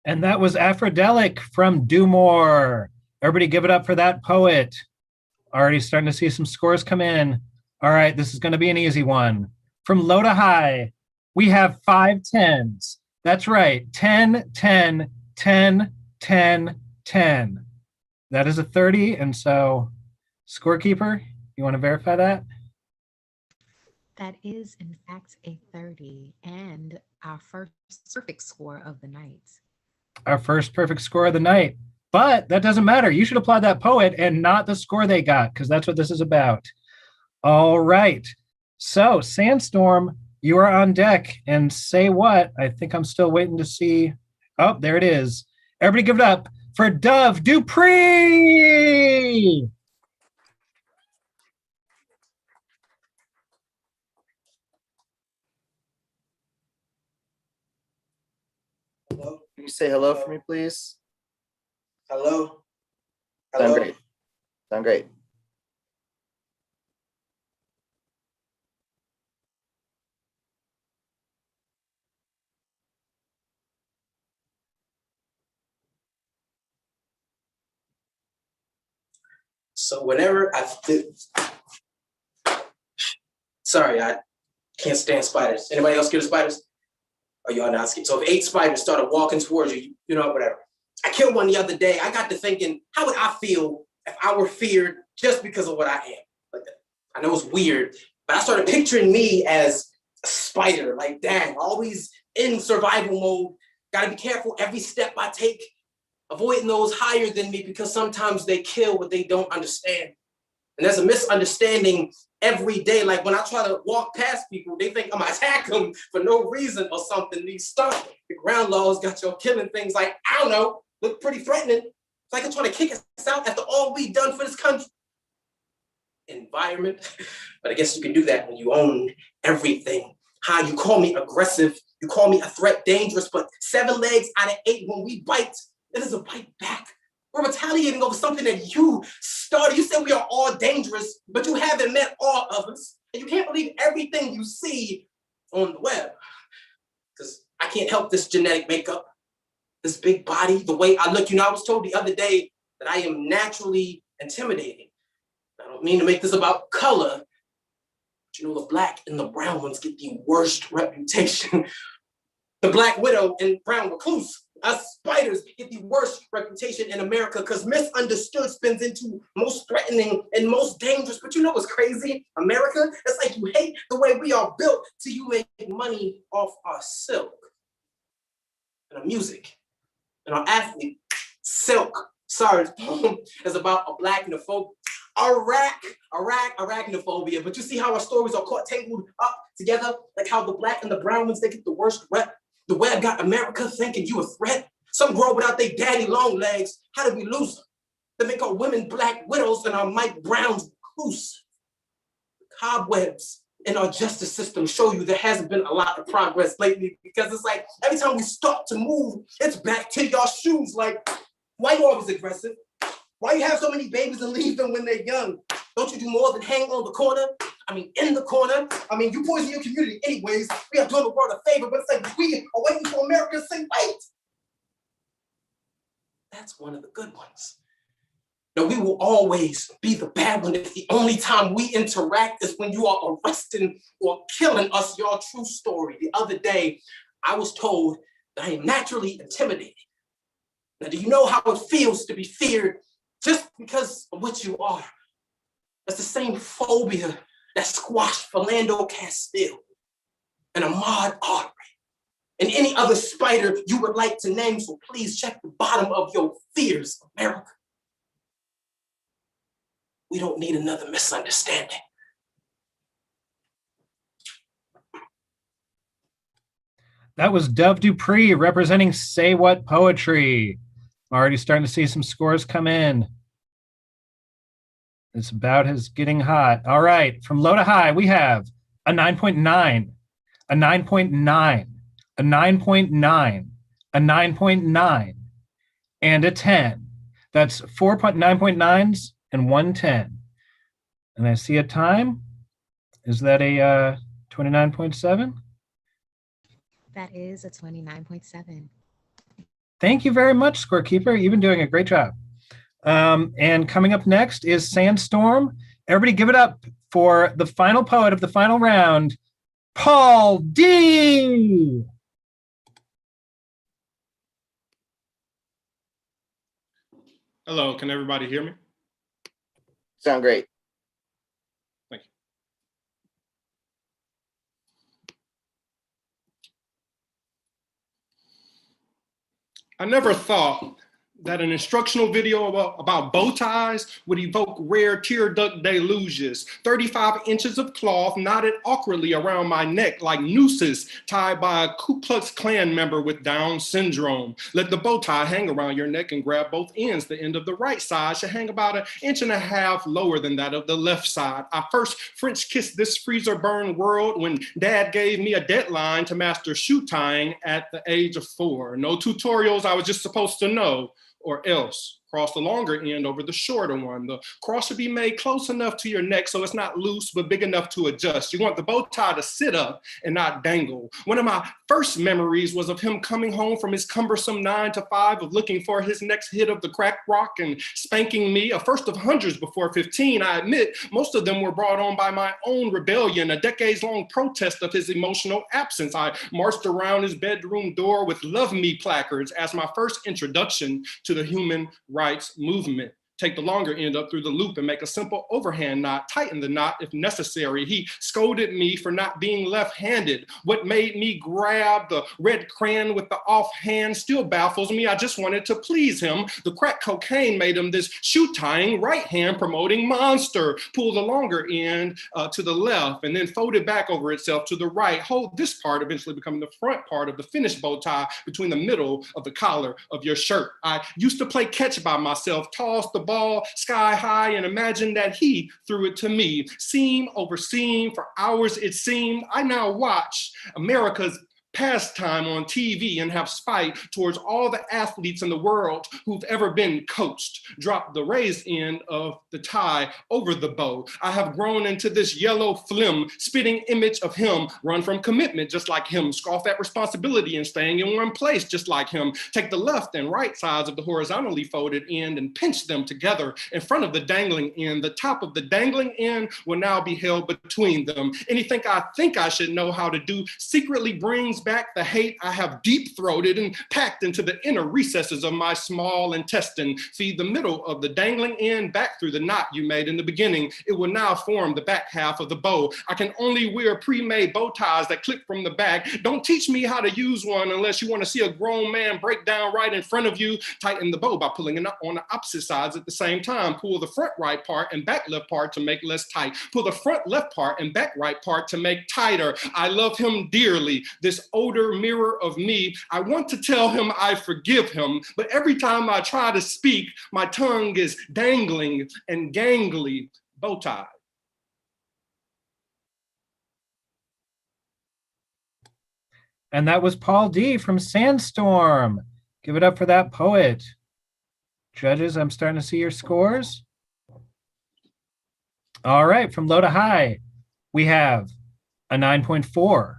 And that was Aphrodelic from Do More. Everybody give it up for that poet. Already starting to see some scores come in. All right, this is going to be an easy one. From low to high, we have 5 10s. That's right, 10, 10, 10, 10, 10. That is a 30, and so scorekeeper, you want to verify that? That is, in fact, a 30 and our first perfect score of the night. Our first perfect score of the night. But that doesn't matter. You should apply that poet and not the score they got, because that's what this is about. All right. So, Sandstorm, you are on deck. And say what? I think I'm still waiting to see. Oh, there it is. Everybody give it up for Dove Dupree. Hello? Can you say hello for me, please? Hello? Sound Hello? great. Sound great. So whenever I sorry, I can't stand spiders. Anybody else scared of spiders? Or y'all not scared? So if 8 spiders started walking towards you, you know, whatever. I killed one the other day. I got to thinking, how would I feel if I were feared just because of what I am? Like, I know it's weird, but I started picturing me as a spider. Like, dang, always in survival mode. Got to be careful every step I take, avoiding those higher than me because sometimes they kill what they don't understand. And there's a misunderstanding every day. Like when I try to walk past people, they think I'm gonna attack them for no reason or something. These stuff, the ground laws got y'all killing things like, I don't know, look pretty threatening. It's like they're trying to kick us out after all we've done for this country. Environment, but I guess you can do that when you own everything. How you call me aggressive, you call me a threat, dangerous, but 7 legs out of 8 when we bite, it is a bite back. We're retaliating over something that you started. You said we are all dangerous, but you haven't met all of us. And you can't believe everything you see on the web. Because I can't help this genetic makeup, this big body, the way I look. You know, I was told the other day that I am naturally intimidating. I don't mean to make this about color, but you know, the black and the brown ones get the worst reputation. The black widow and brown recluse, us spiders, get the worst reputation in America because misunderstood spins into most threatening and most dangerous. But you know what's crazy? America, it's like you hate the way we are built till you make money off our silk and our music and our athlete. Silk, sorry, this poem is about a black arachnophobia. But you see how our stories are caught tangled up together? Like how the black and the brown ones, they get the worst rep. The web got America thinking you a threat. Some grow without their daddy long legs. How did we lose them? They make our women black widows and our Mike Browns loose. Cobwebs in our justice system show you there hasn't been a lot of progress lately because it's like every time we start to move, it's back to y'all shoes. Like, why you always aggressive? Why you have so many babies and leave them when they're young? Don't you do more than hang on the corner? I mean, in the corner. I mean, you poison your community anyways. We are doing the world a favor, but it's like we are waiting for America to say, wait. That's one of the good ones. No, we will always be the bad one if the only time we interact is when you are arresting or killing us. Your true story. The other day, I was told that I am naturally intimidated. Now, do you know how it feels to be feared just because of what you are? That's the same phobia that squashed Philando Castile and Ahmaud Arbery and any other spider you would like to name, so please check the bottom of your fears, America. We don't need another misunderstanding. That was Dove Dupree representing Say What Poetry. I'm already starting to see some scores come in. This bout is getting hot. All right, from low to high, we have a 9.9, a 9.9, a 9.9, a 9.9, and a 10. That's 4 9.9s and 110. And I see a time. Is that a 29.7? That is a 29.7. Thank you very much, Scorekeeper. You've been doing a great job. And coming up next is Sandstorm. Everybody give it up for the final poet of the final round, Paul D. Hello, can everybody hear me? Sound great. Thank you. I never thought that an instructional video about bow ties would evoke rare tear duct deluges. 35 inches of cloth knotted awkwardly around my neck like nooses tied by a Ku Klux Klan member with Down syndrome. Let the bow tie hang around your neck and grab both ends. The end of the right side should hang about 1.5 inches lower than that of the left side. I first French kissed this freezer burn world when Dad gave me a deadline to master shoe tying at the age of 4. No tutorials, I was just supposed to know. Or else cross the longer end over the shorter one. The cross should be made close enough to your neck so it's not loose, but big enough to adjust. You want the bow tie to sit up and not dangle. One of my first memories was of him coming home from his cumbersome 9 to 5 of looking for his next hit of the crack rock and spanking me, a first of hundreds before 15. I admit most of them were brought on by my own rebellion, a decades-long protest of his emotional absence. I marched around his bedroom door with "Love Me" placards as my first introduction to the human rights movement. Take the longer end up through the loop and make a simple overhand knot, tighten the knot if necessary. He scolded me for not being left-handed. What made me grab the red crayon with the offhand still baffles me. I just wanted to please him. The crack cocaine made him this shoe-tying, right-hand promoting monster. Pull the longer end to the left and then fold it back over itself to the right. Hold this part, eventually becoming the front part of the finished bow tie between the middle of the collar of your shirt. I used to play catch by myself, toss the ball sky high and imagine that he threw it to me. Seam over seam for hours it seemed. I now watch America's pastime on TV and have spite towards all the athletes in the world who've ever been coached. Drop the raised end of the tie over the bow. I have grown into this yellow phlegm, spitting image of him, run from commitment just like him, scoff at responsibility and staying in one place just like him. Take the left and right sides of the horizontally folded end and pinch them together in front of the dangling end. The top of the dangling end will now be held between them. Anything I think I should know how to do secretly brings back the hate I have deep-throated and packed into the inner recesses of my small intestine. Feed the middle of the dangling end back through the knot you made in the beginning. It will now form the back half of the bow. I can only wear pre-made bow ties that clip from the back. Don't teach me how to use one unless you want to see a grown man break down right in front of you. Tighten the bow by pulling it on the opposite sides at the same time. Pull the front right part and back left part to make less tight. Pull the front left part and back right part to make tighter. I love him dearly. This older mirror of me. I want to tell him I forgive him, but every time I try to speak, my tongue is dangling and gangly. Bow tie. And that was Paul D. from Sandstorm. Give it up for that poet. Judges, I'm starting to see your scores. All right, from low to high, we have a 9.4,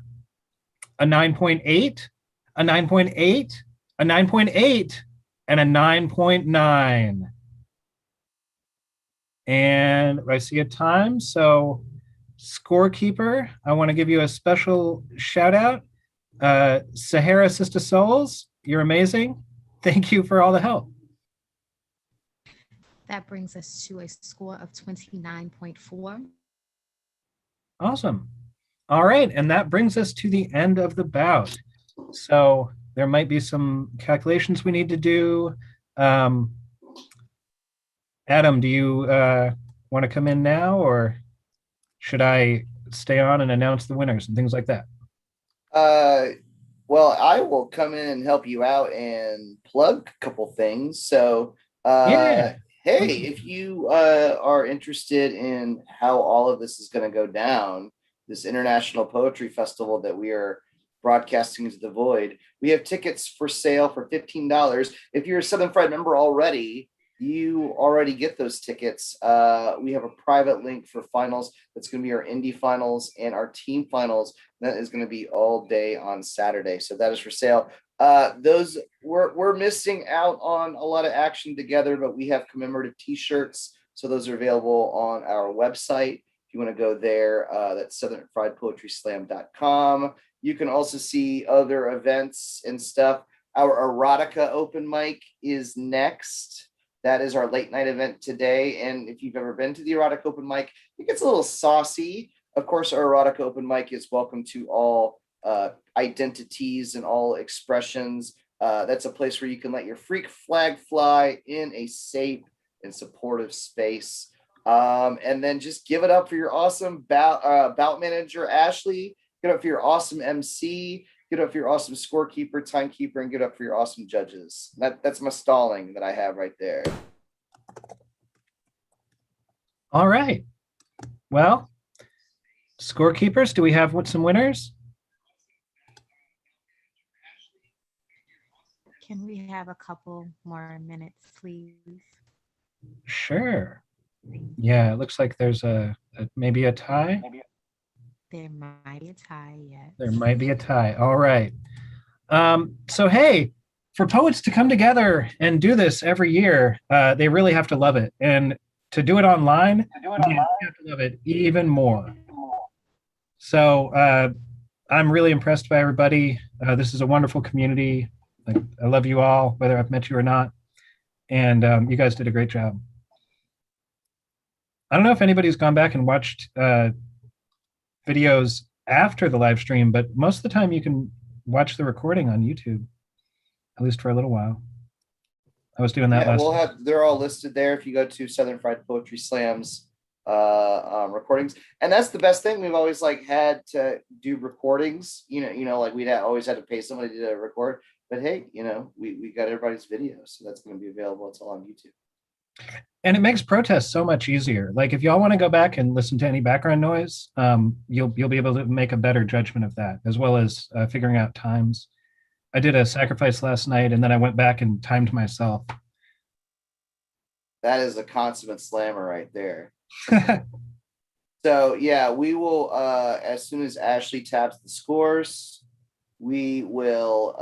a 9.8, a 9.8, a 9.8, and a 9.9. And I see a time, so Scorekeeper, I want to give you a special shout out. Sahara Sister Souls, you're amazing. Thank you for all the help. That brings us to a score of 29.4. Awesome. All right, and that brings us to the end of the bout. So there might be some calculations we need to do. Adam, do you want to come in now, or should I stay on and announce the winners and things like that? Well, I will come in and help you out and plug a couple things. So, Yeah. hey, if you are interested in how all of this is going to go down, this International Poetry Festival that we are broadcasting into the void, we have tickets for sale for $15. If you're a Southern Fried member already, you already get those tickets. We have a private link for finals. That's going to be our indie finals and our team finals. That is going to be all day on Saturday. So that is for sale. Those we're missing out on a lot of action together, but we have commemorative t-shirts. So those are available on our website. If you want to go there, that's southernfriedpoetryslam.com. You can also see other events and stuff. Our erotica open mic is next. That is our late night event today. And if you've ever been to the erotic open mic, it gets a little saucy. Of course, our erotic open mic is welcome to all identities and all expressions. That's a place where you can let your freak flag fly in a safe and supportive space. And then just give it up for your awesome bout manager, Ashley. Give it up for your awesome MC. Get up for your awesome scorekeeper, timekeeper, and get up for your awesome judges. That's my stalling that I have right there. All right. Well, scorekeepers, do we have some winners? Can we have a couple more minutes, please? Sure. Yeah, it looks like there's maybe a tie. There might be a tie, yes. There might be a tie. All right. So, hey, for poets to come together and do this every year, they really have to love it. And to do it online, you have to love it even more. So I'm really impressed by everybody. This is a wonderful community. I love you all, whether I've met you or not. And you guys did a great job. I don't know if anybody's gone back and watched videos after the live stream, but most of the time you can watch the recording on YouTube, at least for a little while. I was doing that last night. They're all listed there if you go to Southern Fried Poetry Slam's recordings. And that's the best thing. We've always had to do recordings, like we'd always had to pay somebody to record. But hey, we got everybody's video, so that's going to be available. It's all on YouTube. And it makes protests so much easier. Like if y'all want to go back and listen to any background noise, you'll be able to make a better judgment of that, as well as figuring out times. I did a sacrifice last night, and then I went back and timed myself. That is a consummate slammer right there. So yeah, we will as soon as Ashley taps the scores, we will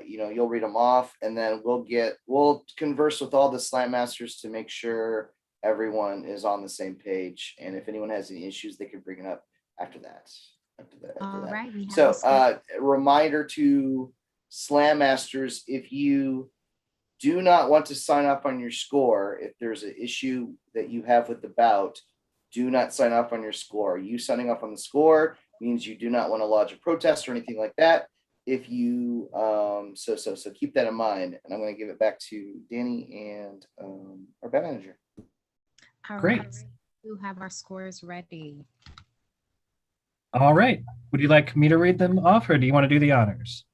you'll read them off, and then we'll converse with all the slam masters to make sure everyone is on the same page, and if anyone has any issues they can bring it up after that. Right, so reminder to slam masters, if you do not want to sign up on your score, if there's an issue that you have with the bout, do not sign up on your score. You signing up on the score means you do not want to lodge a protest or anything like that. If you so keep that in mind, and I'm going to give it back to Danny and our band manager. Great. We have our scores ready. All right. Would you like me to read them off, or do you want to do the honors?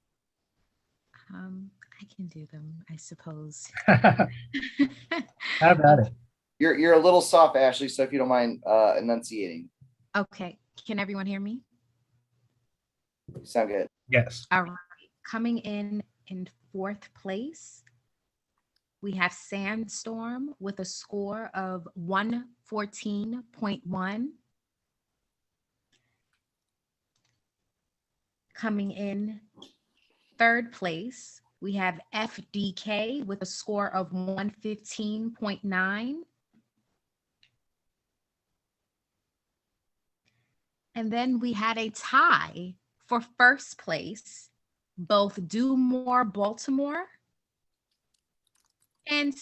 I can do them, I suppose. How about it? You're a little soft, Ashley, so if you don't mind enunciating. Okay. Can everyone hear me? Sound good. Yes. All right. Coming in fourth place, we have Sandstorm with a score of 114.1. Coming in third place, we have FDK with a score of 115.9. And then we had a tie for first place both Do More Baltimore and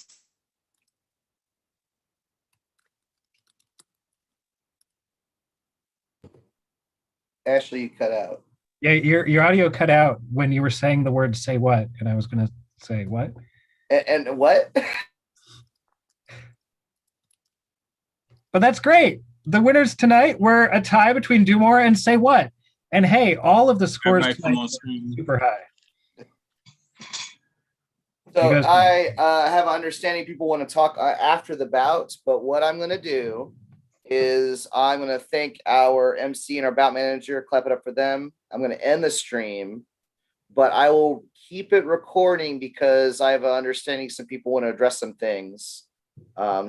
Ashley, you cut out. Yeah, your audio cut out when you were saying the word "say what," and I was gonna say what? And what? But that's great. The winners tonight were a tie between Do More and Say What. And hey, all of the scores tonight are super high. So I have an understanding people want to talk after the bout, but what I'm going to do is I'm going to thank our MC and our bout manager, clap it up for them. I'm going to end the stream, but I will keep it recording because I have an understanding some people want to address some things.